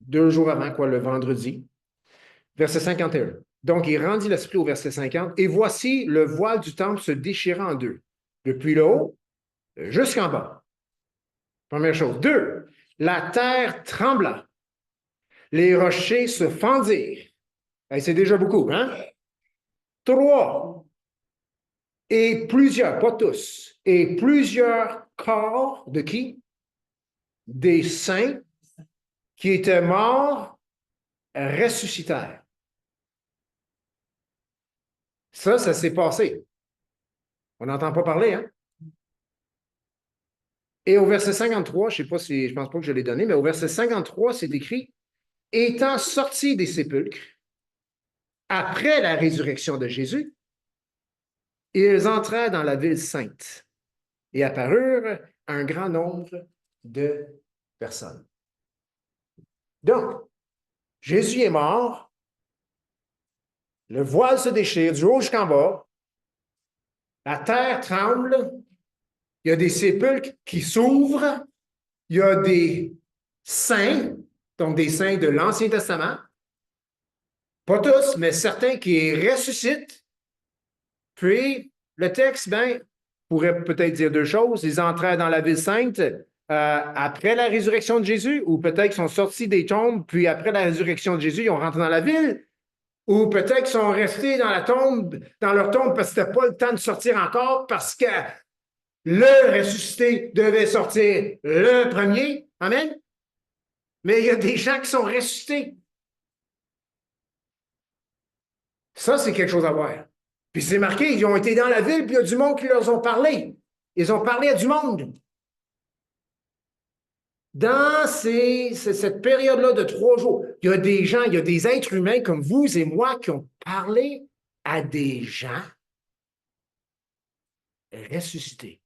2 jours avant, le vendredi. Verset 51. Donc, il rendit l'Esprit au verset 50. Et voici le voile du temple se déchira en deux, depuis le haut jusqu'en bas. Première chose. 2, la terre trembla. Les rochers se fendirent. C'est déjà beaucoup, hein? 3, et plusieurs, pas tous, et plusieurs corps de qui? Des saints qui étaient morts ressuscitèrent. Ça s'est passé. On n'entend pas parler, hein? Et au verset 53, je ne sais pas si, je pense pas que je l'ai donné, mais au verset 53, c'est écrit, étant sortis des sépulcres, après la résurrection de Jésus, ils entrèrent dans la ville sainte et apparurent à un grand nombre de personnes. Donc, Jésus est mort, le voile se déchire du haut jusqu'en bas, la terre tremble, il y a des sépulcres qui s'ouvrent, il y a des saints, donc des saints de l'Ancien Testament, pas tous, mais certains qui ressuscitent. Puis, le texte, pourrait peut-être dire deux choses. Ils entrèrent dans la ville sainte après la résurrection de Jésus, ou peut-être qu'ils sont sortis des tombes, puis après la résurrection de Jésus, ils ont rentré dans la ville, ou peut-être qu'ils sont restés dans leur tombe parce que c'était pas le temps de sortir encore, parce que le ressuscité devait sortir le premier. Amen? Mais il y a des gens qui sont ressuscités. Ça, c'est quelque chose à voir. Puis c'est marqué, ils ont été dans la ville, puis il y a du monde qui leur ont parlé. Ils ont parlé à du monde. Dans cette période-là de 3 jours, il y a des gens, il y a des êtres humains comme vous et moi qui ont parlé à des gens ressuscités.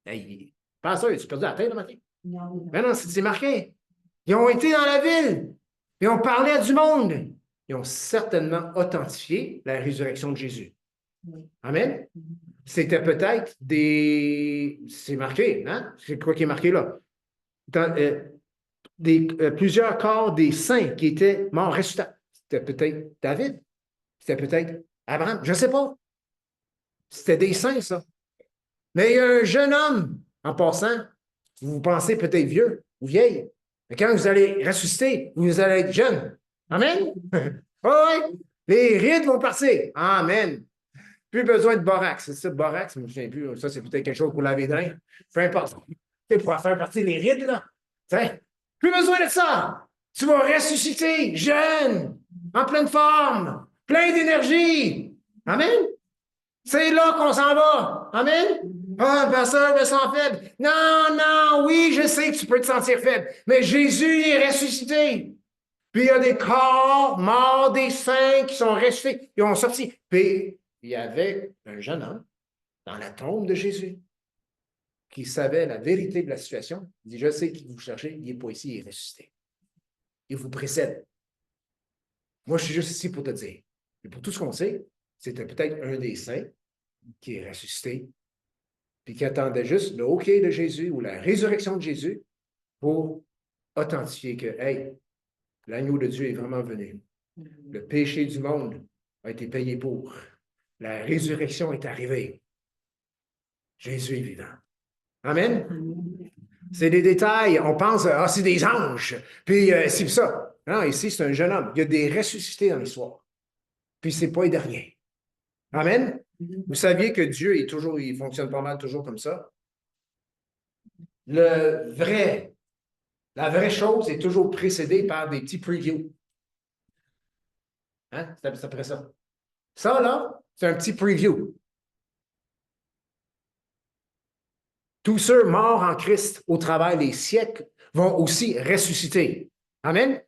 Hey, pas ça, tu perdu la tête le matin? Non. Mais non, c'est marqué. Ils ont été dans la ville. Ils ont parlé à du monde. Ils ont certainement authentifié la résurrection de Jésus. Amen? C'était peut-être c'est marqué, hein? C'est quoi qui est marqué là? Plusieurs corps des saints qui étaient morts ressuscités. C'était peut-être David. C'était peut-être Abraham. Je ne sais pas. C'était des saints, ça. Mais il y a un jeune homme, en passant, vous pensez peut-être vieux ou vieille, mais quand vous allez ressusciter, vous allez être jeune. Amen? Oui, les rides vont partir. Amen. Plus besoin de borax. C'est ça, borax, je ne me souviens plus. Ça, c'est peut-être quelque chose pour laver les drains. Peu importe. Pour faire partir les rides, là. T'sais, plus besoin de ça. Tu vas ressusciter, jeune, en pleine forme, plein d'énergie. Amen? C'est là qu'on s'en va. Amen? Ah, pasteur, je me sens faible. Non, non, oui, je sais que tu peux te sentir faible, mais Jésus est ressuscité. Puis il y a des corps morts des saints qui sont ressuscités. Ils ont sorti. Puis il y avait un jeune homme dans la tombe de Jésus qui savait la vérité de la situation. Il dit, je sais qui vous cherchez, il n'est pas ici, il est ressuscité. Il vous précède. Moi, je suis juste ici pour te dire. Et pour tout ce qu'on sait, c'était peut-être un des saints qui est ressuscité, puis qui attendait juste le OK de Jésus ou la résurrection de Jésus pour authentifier que, hey, l'agneau de Dieu est vraiment venu. Le péché du monde a été payé pour. La résurrection est arrivée. Jésus est vivant. Amen? C'est des détails. On pense, c'est des anges. Puis c'est ça. Non, ici, c'est un jeune homme. Il y a des ressuscités dans l'histoire. Puis c'est pas les derniers. Amen? Vous saviez que Dieu est toujours, il fonctionne pas mal toujours comme ça. La vraie chose est toujours précédée par des petits previews. Hein? C'est après ça. Ça, là, c'est un petit preview. Tous ceux morts en Christ au travers des siècles vont aussi ressusciter. Amen?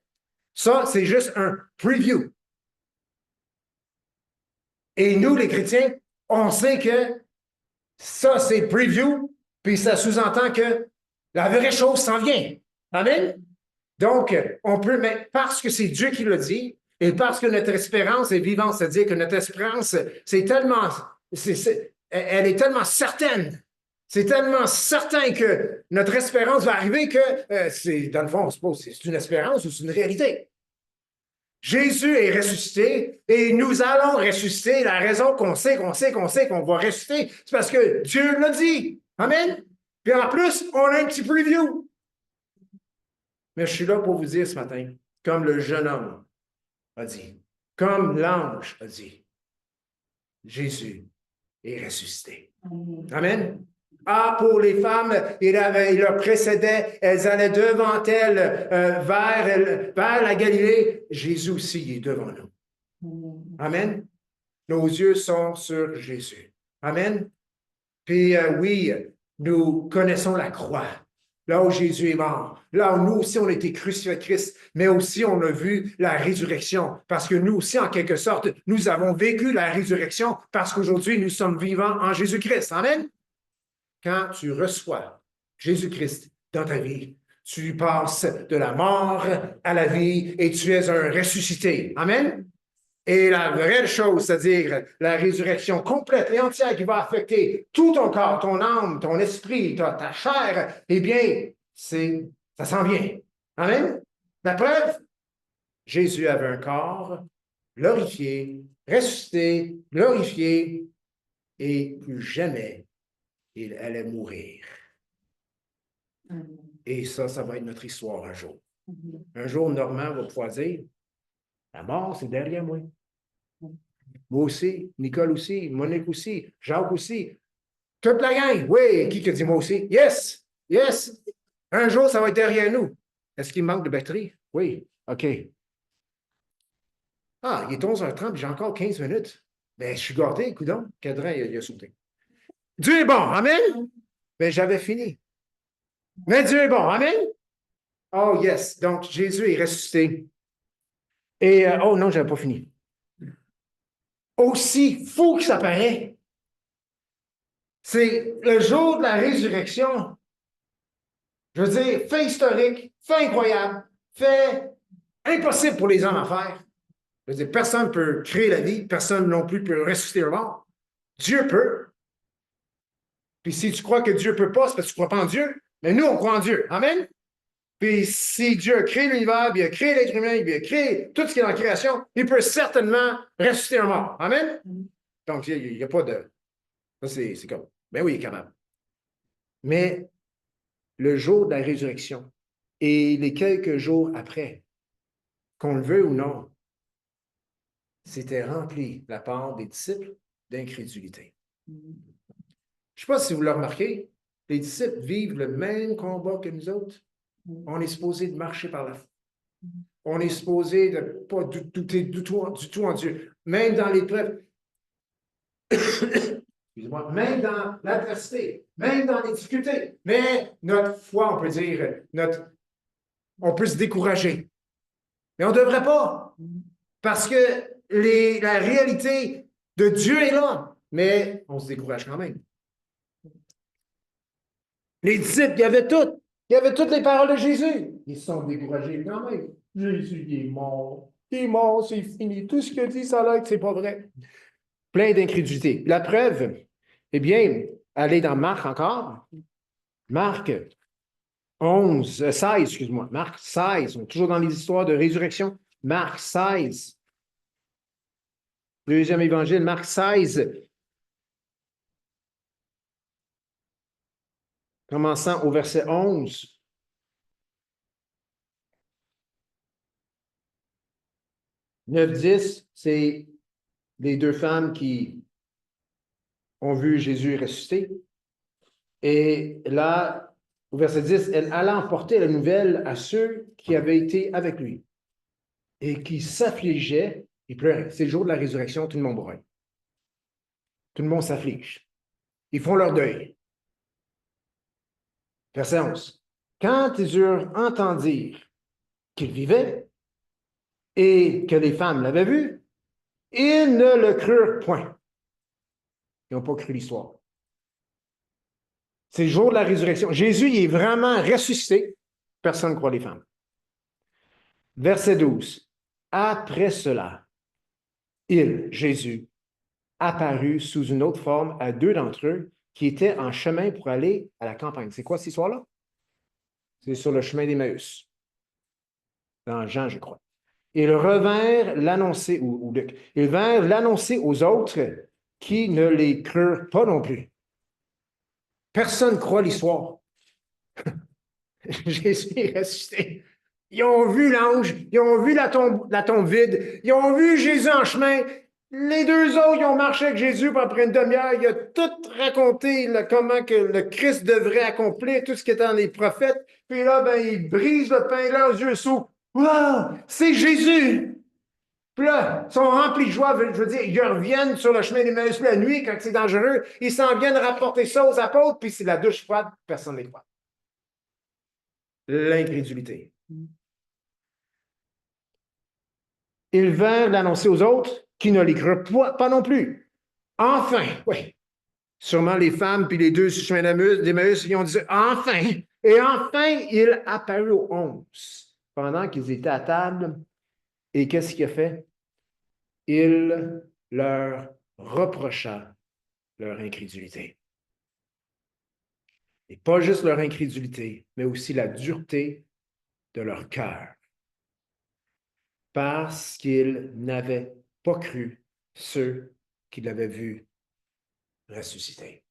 Ça, c'est juste un preview. Et nous, les chrétiens, on sait que ça, c'est preview, puis ça sous-entend que la vraie chose s'en vient. Amen? Donc, on peut, mais parce que c'est Dieu qui l'a dit, et parce que notre espérance est vivante, c'est-à-dire que notre espérance, elle est tellement certaine. C'est tellement certain que notre espérance va arriver que, dans le fond, on se pose, c'est une espérance ou c'est une réalité. Jésus est ressuscité et nous allons ressusciter. La raison qu'on sait qu'on va ressusciter, c'est parce que Dieu l'a dit. Amen? Puis en plus, on a un petit preview. Mais je suis là pour vous dire ce matin, comme le jeune homme a dit, comme l'ange a dit, Jésus est ressuscité. Amen? Ah, pour les femmes, il leur précédait, elles allaient devant elles vers la Galilée. Jésus aussi est devant nous. Amen. Nos yeux sont sur Jésus. Amen. Puis oui, nous connaissons la croix, là où Jésus est mort. Là où nous aussi, on a été crucifiés avec Christ, mais aussi on a vu la résurrection. Parce que nous aussi, en quelque sorte, nous avons vécu la résurrection parce qu'aujourd'hui, nous sommes vivants en Jésus-Christ. Amen. Quand tu reçois Jésus-Christ dans ta vie. Tu passes de la mort à la vie et tu es un ressuscité. Amen? Et la vraie chose, c'est-à-dire la résurrection complète et entière qui va affecter tout ton corps, ton âme, ton esprit, ta chair, eh bien, ça s'en vient. Amen? La preuve, Jésus avait un corps glorifié, ressuscité, glorifié, et plus jamais il allait mourir. Et ça va être notre histoire un jour. Un jour, Normand va pouvoir dire, la mort, c'est derrière moi. Moi aussi, Nicole aussi, Monique aussi, Jacques aussi. Toute la gang. Oui, qui dit moi aussi? Yes, yes. Un jour, ça va être derrière nous. Est-ce qu'il manque de batterie? Oui, OK. Ah, il est 11h30, j'ai encore 15 minutes. Ben, je suis gardé, coudonc. Cadran, il a sauté. Dieu est bon, amen? Mais j'avais fini. Mais Dieu est bon, amen? Oh, yes. Donc, Jésus est ressuscité. Et, oh non, je n'avais pas fini. Aussi fou que ça paraît, c'est le jour de la résurrection. Je veux dire, fait historique, fait incroyable, fait impossible pour les hommes à faire. Je veux dire, personne ne peut créer la vie, personne non plus peut ressusciter le mort. Dieu peut. Puis si tu crois que Dieu ne peut pas, c'est parce que tu ne crois pas en Dieu. Mais nous, on croit en Dieu. Amen? Puis si Dieu a créé l'univers, puis il a créé l'être humain, puis il a créé tout ce qui est dans la création, il peut certainement ressusciter un mort. Amen? Donc, il n'y a pas de... Ça, c'est comme... Ben oui, il est capable. Mais le jour de la résurrection et les quelques jours après, qu'on le veut ou non, c'était rempli la part des disciples d'incrédulité. Je ne sais pas si vous le remarquez, les disciples vivent le même combat que nous autres. On est supposé de marcher par la foi. On est supposé de ne pas douter du tout en Dieu. Même dans l'épreuve, excusez-moi, même dans l'adversité, même dans les difficultés. Mais notre foi, on peut dire, on peut se décourager. Mais on ne devrait pas. Parce que la réalité de Dieu est là. Mais on se décourage quand même. Les disciples, il y avait tout. Il y avait toutes les paroles de Jésus. Ils se sont découragés quand même. Jésus, il est mort. Il est mort, c'est fini. Tout ce qu'il a dit, ça a l'air que c'est pas vrai. Plein d'incrédulité. La preuve, eh bien, allez dans Marc encore. Marc 16, excuse-moi. Marc 16. On est toujours dans les histoires de résurrection. Marc 16. Deuxième évangile, Marc 16. Commençant au verset 11. 9-10, c'est les deux femmes qui ont vu Jésus ressusciter. Et là, au verset 10, elle alla emporter la nouvelle à ceux qui avaient été avec lui et qui s'affligeaient et pleuraient. C'est le jour de la résurrection, tout le monde broye. Tout le monde s'afflige. Ils font leur deuil. Verset 11. Quand ils eurent entendu qu'il vivait et que les femmes l'avaient vu, ils ne le crurent point. Ils n'ont pas cru l'histoire. C'est le jour de la résurrection. Jésus, il est vraiment ressuscité. Personne ne croit les femmes. Verset 12. Après cela, Jésus, apparut sous une autre forme à deux d'entre eux qui étaient en chemin pour aller à la campagne. C'est quoi cette histoire-là? C'est sur le chemin d'Emmaüs. Dans Jean, je crois. Ils revinrent l'annoncer, ou Luc, ils vinrent l'annoncer aux autres qui ne les crurent pas non plus. Personne ne croit l'histoire. Jésus est ressuscité. Ils ont vu l'ange, ils ont vu la tombe vide, ils ont vu Jésus en chemin. Les deux autres, ils ont marché avec Jésus après une demi-heure. Il a tout raconté comment que le Christ devrait accomplir tout ce qui était dans les prophètes. Puis là, ben, il brise le pain, là, aux yeux sauts. Wow, c'est Jésus! Puis là, ils sont remplis de joie. Je veux dire, ils reviennent sur le chemin d'Emmaüs la nuit quand c'est dangereux. Ils s'en viennent rapporter ça aux apôtres, puis c'est la douche froide, personne ne les croit. L'incrédulité. Ils vinrent l'annoncer aux autres qui ne les crurent pas non plus. Enfin, oui, sûrement les femmes puis les deux sur le chemin d'Emmaüs, ils ont dit, enfin, Et enfin, il apparut aux 11 pendant qu'ils étaient à table. Et qu'est-ce qu'il a fait? Il leur reprocha leur incrédulité. Et pas juste leur incrédulité, mais aussi la dureté de leur cœur. Parce qu'ils n'avaient pas cru ceux qui l'avaient vu ressusciter.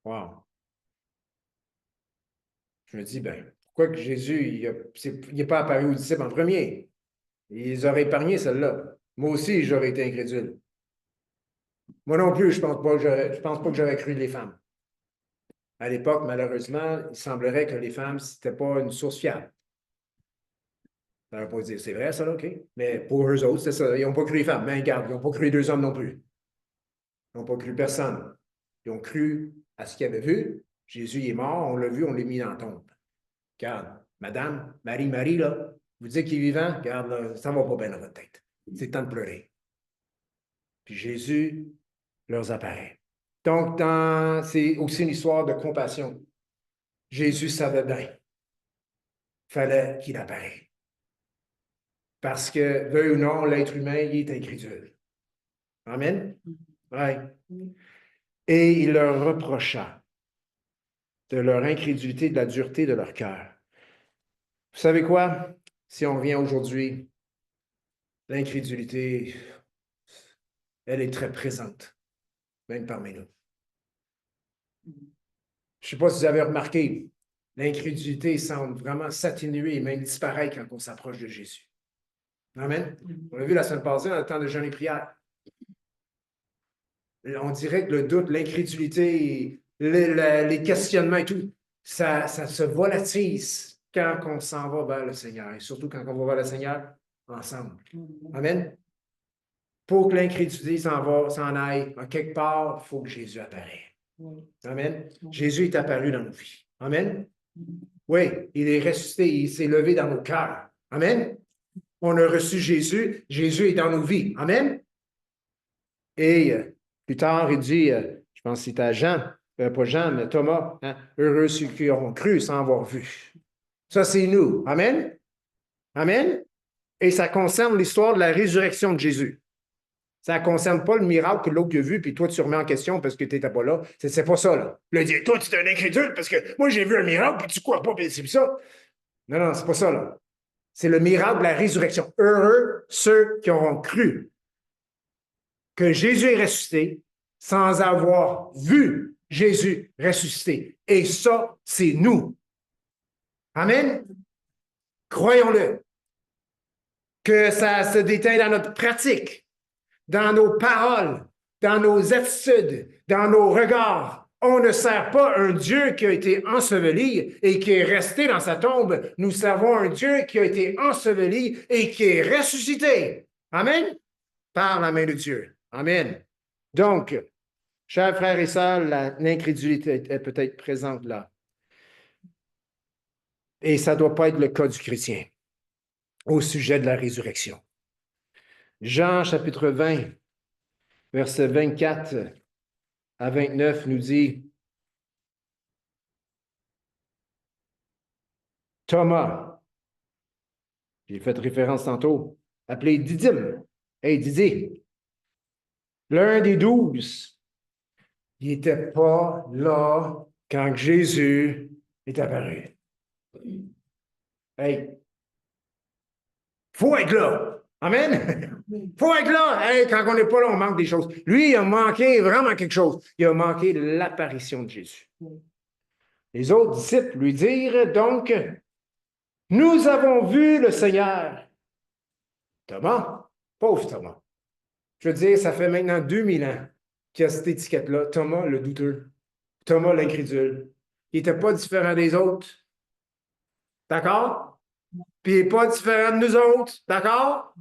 Wow. Je me dis, ben, pourquoi que Jésus, il n'est pas apparu aux disciples en premier? Ils auraient épargné celle-là. Moi aussi, j'aurais été incrédule. Moi non plus, je pense pas que j'aurais cru les femmes. À l'époque, malheureusement, il semblerait que les femmes, c'était pas une source fiable. Ça ne veut pas dire, c'est vrai, ça, là, OK? Mais pour eux autres, c'est ça. Ils n'ont pas cru les femmes. Mais regarde, ils n'ont pas cru les deux hommes non plus. Ils n'ont pas cru personne. Ils ont cru à ce qu'ils avaient vu. Jésus il est mort, on l'a vu, on l'a mis dans la tombe. Regarde, madame, Marie, là, vous dites qu'il est vivant, regarde, là, ça ne va pas bien dans votre tête. C'est le temps de pleurer. Puis Jésus leur apparaît. Donc, c'est aussi une histoire de compassion. Jésus savait bien. Il fallait qu'il apparaisse. Parce que, veuille ou non, l'être humain, il est incrédule. Amen? Ouais. Et il leur reprocha de leur incrédulité, de la dureté de leur cœur. Vous savez quoi? Si on revient aujourd'hui, l'incrédulité, elle est très présente, même parmi nous. Je ne sais pas si vous avez remarqué, l'incrédulité semble vraiment s'atténuer et même disparaître quand on s'approche de Jésus. Amen? On l'a vu la semaine passée dans le temps de jeûne et prière. On dirait que le doute, l'incrédulité, les questionnements et tout, ça se volatise quand on s'en va vers le Seigneur. Et surtout quand on va vers le Seigneur ensemble. Amen? Pour que l'incrédulité s'en aille, à quelque part, il faut que Jésus apparaisse. Amen? Jésus est apparu dans nos vies. Amen? Oui, il est ressuscité, il s'est levé dans nos cœurs. Amen? On a reçu Jésus, Jésus est dans nos vies. Amen? Et plus tard, il dit, je pense que c'était à Jean, pas Jean, mais Thomas, hein, heureux ceux qui auront cru sans avoir vu. Ça, c'est nous. Amen? Amen? Et ça concerne l'histoire de la résurrection de Jésus. Ça ne concerne pas le miracle que l'autre a vu, puis toi, tu remets en question parce que tu n'étais pas là. C'est pas ça, là. Il a dit, toi, tu es un incrédule parce que moi, j'ai vu un miracle, puis tu crois pas, puis c'est ça. Non, non, c'est pas ça, là. C'est le miracle de la résurrection. Heureux ceux qui auront cru que Jésus est ressuscité sans avoir vu Jésus ressuscité. Et ça, c'est nous. Amen? Croyons-le. Que ça se déteint dans notre pratique, dans nos paroles, dans nos attitudes, dans nos regards. On ne sert pas un Dieu qui a été enseveli et qui est resté dans sa tombe. Nous servons un Dieu qui a été enseveli et qui est ressuscité. Amen? Par la main de Dieu. Amen. Donc, chers frères et sœurs, l'incrédulité est peut-être présente là. Et ça ne doit pas être le cas du chrétien au sujet de la résurrection. Jean chapitre 20, versets 24 à 29 nous dit, Thomas, j'ai fait référence tantôt, appelé Didyme, hey Didier, l'un des 12, il n'était pas là quand Jésus est apparu. Hey, faut être là. Amen. Faut être là. Hey, quand on n'est pas là, on manque des choses. Lui, il a manqué vraiment quelque chose. Il a manqué l'apparition de Jésus. Les autres disciples lui dirent donc, nous avons vu le Seigneur. Thomas, pauvre Thomas. Je veux dire, ça fait maintenant 2000 ans qu'il y a cette étiquette-là. Thomas le douteux. Thomas l'incrédule. Il n'était pas différent des autres. D'accord? Puis il n'est pas différent de nous autres. D'accord?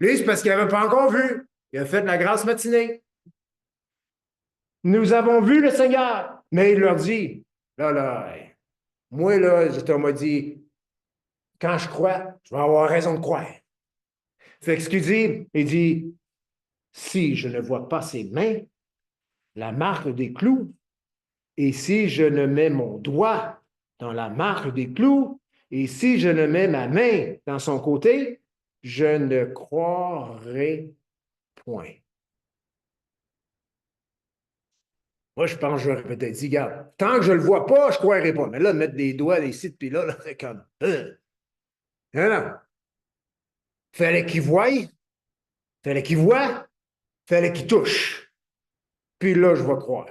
Lui, c'est parce qu'il n'avait pas encore vu. Il a fait de la grâce matinée. Nous avons vu le Seigneur. Mais il leur dit, là, moi, là, Thomas dit, quand je crois, je vais avoir raison de croire. Fait que ce qu'il dit, il dit, si je ne vois pas ses mains la marque des clous, et si je ne mets mon doigt dans la marque des clous, et si je ne mets ma main dans son côté, je ne croirai point. Moi, je pense que j'aurais peut-être dit, regarde, tant que je ne le vois pas, je ne croirai pas. Mais là, mettre des doigts ici, puis là, c'est comme. Non, non. Fallait qu'il voie, fallait qu'il voie, fallait qu'il touche. Puis là, je vais croire.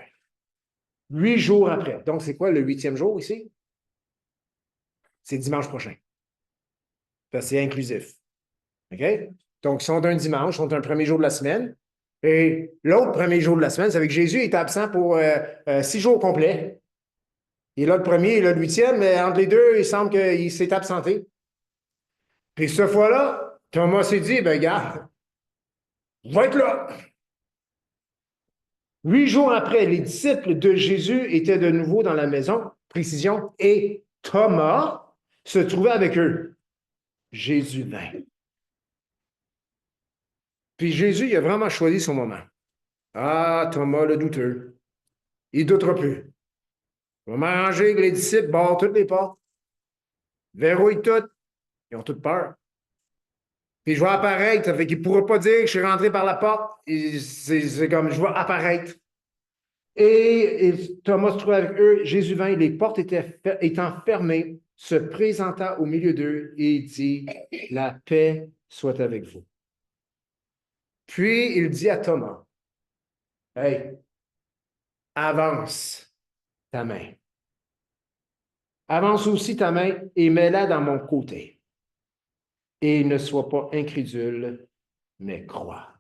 8 jours après. Donc, c'est quoi le 8e jour ici? C'est dimanche prochain. C'est inclusif. OK? Donc, ils sont un dimanche, ils sont un premier jour de la semaine. Et l'autre premier jour de la semaine, c'est avec Jésus, il est absent pour 6 jours complets. Il est là le premier, il est là le 8e, mais entre les deux, il semble qu'il s'est absenté. Puis cette fois-là, Thomas s'est dit, ben regarde, je vais être là. 8 jours après, les disciples de Jésus étaient de nouveau dans la maison, précision, et Thomas se trouvait avec eux. Jésus vint. Puis Jésus, il a vraiment choisi son moment. Ah, Thomas le douteux. Il ne doutera plus. Il va m'arranger que les disciples barrent toutes les portes, verrouillent toutes. Ils ont toutes peur. Puis je vais apparaître, ça fait qu'il ne pourra pas dire que je suis rentré par la porte. C'est comme je vais apparaître. Et Thomas se trouvait avec eux. Jésus vint, les portes étant fermées, se présenta au milieu d'eux et dit, la paix soit avec vous. Puis il dit à Thomas, hey, avance ta main. Avance aussi ta main et mets-la dans mon côté. Et ne sois pas incrédule, mais crois.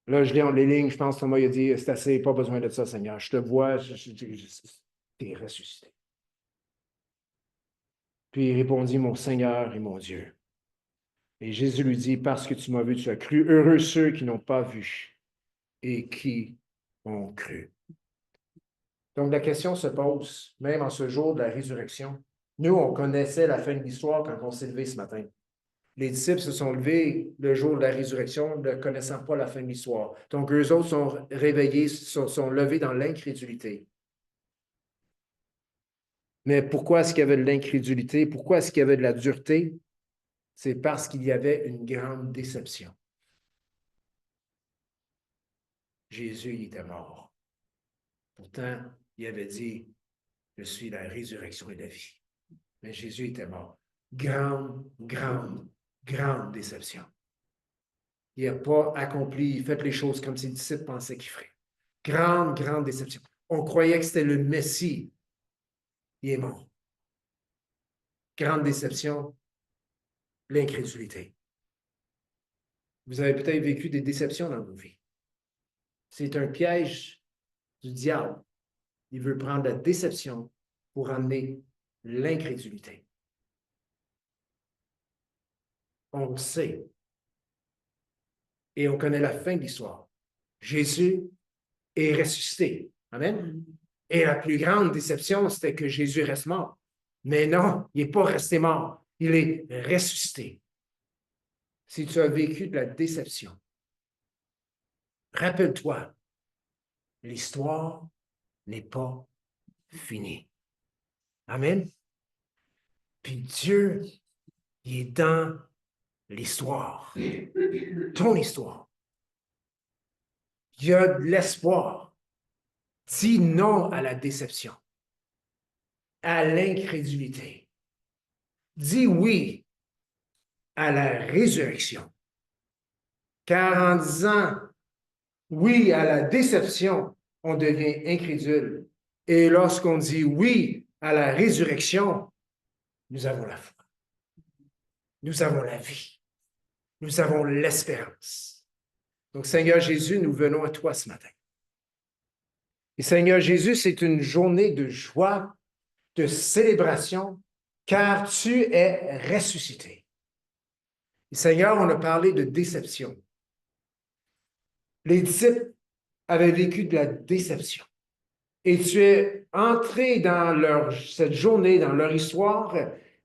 Là, je lis en les lignes, je pense que Thomas il a dit, c'est assez, pas besoin de ça, Seigneur. Je te vois, t'es ressuscité. Puis il répondit, mon Seigneur et mon Dieu. Et Jésus lui dit, parce que tu m'as vu, tu as cru. Heureux ceux qui n'ont pas vu et qui ont cru. Donc la question se pose, même en ce jour de la résurrection. Nous, on connaissait la fin de l'histoire quand on s'est levé ce matin. Les disciples se sont levés le jour de la résurrection, ne connaissant pas la fin de l'histoire. Donc, eux autres sont réveillés, sont levés dans l'incrédulité. Mais pourquoi est-ce qu'il y avait de l'incrédulité? Pourquoi est-ce qu'il y avait de la dureté? C'est parce qu'il y avait une grande déception. Jésus, il était mort. Pourtant, il avait dit, je suis la résurrection et la vie. Mais Jésus était mort. Grande, grande, grande déception. Il n'a pas accompli, fait les choses comme ses disciples pensaient qu'il ferait. Grande, grande déception. On croyait que c'était le Messie. Il est mort. Grande déception, l'incrédulité. Vous avez peut-être vécu des déceptions dans vos vies. C'est un piège du diable. Il veut prendre la déception pour amener l'incrédulité. On le sait. Et on connaît la fin de l'histoire. Jésus est ressuscité. Amen. Et la plus grande déception, c'était que Jésus reste mort. Mais non, il n'est pas resté mort. Il est ressuscité. Si tu as vécu de la déception, rappelle-toi, l'histoire n'est pas finie. Amen. Puis Dieu, il est dans l'histoire. Ton histoire. Il y a de l'espoir. Dis non à la déception, à l'incrédulité. Dis oui à la résurrection. Car en disant oui à la déception, on devient incrédule. Et lorsqu'on dit oui à la résurrection, nous avons la foi. Nous avons la vie. Nous avons l'espérance. Donc, Seigneur Jésus, nous venons à toi ce matin. Et Seigneur Jésus, c'est une journée de joie, de célébration, car tu es ressuscité. Et Seigneur, on a parlé de déception. Les disciples avaient vécu de la déception. Et tu es entré dans cette journée, dans leur histoire,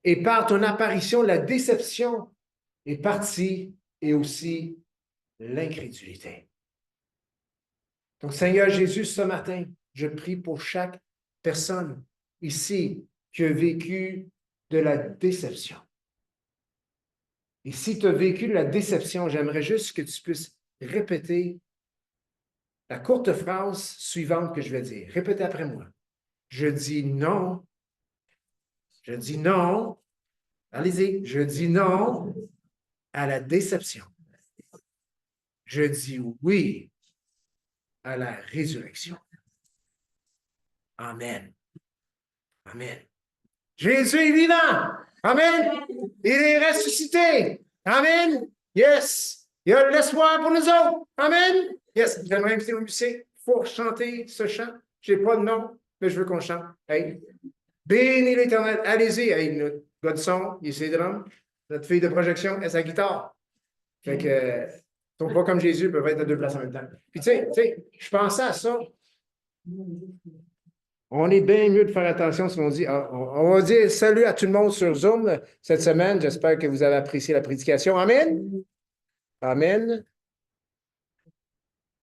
et par ton apparition, la déception est partie et aussi l'incrédulité. Donc, Seigneur Jésus, ce matin, je prie pour chaque personne ici qui a vécu de la déception. Et si tu as vécu de la déception, j'aimerais juste que tu puisses répéter la courte phrase suivante que je vais dire. Répétez après moi. Je dis non. Je dis non. Allez-y. Je dis non à la déception. Je dis oui à la résurrection. Amen. Amen. Jésus est vivant. Amen. Il est ressuscité. Amen. Yes. Il y a de l'espoir pour nous autres. Amen. Yes. J'aimerais inviter les musiciens pour chanter ce chant. Je n'ai pas de nom, mais je veux qu'on chante. Hey. Bénis l'Éternel. Allez-y. Hey, notre gars de son, il est drum. Notre fille de projection, elle sa guitare. Fait que, ils sont pas comme Jésus, ils peuvent être à deux places en même temps. Puis tu sais, je pensais à ça. On est bien mieux de faire attention à ce qu'on dit. On va dire salut à tout le monde sur Zoom cette semaine. J'espère que vous avez apprécié la prédication. Amen. Amen.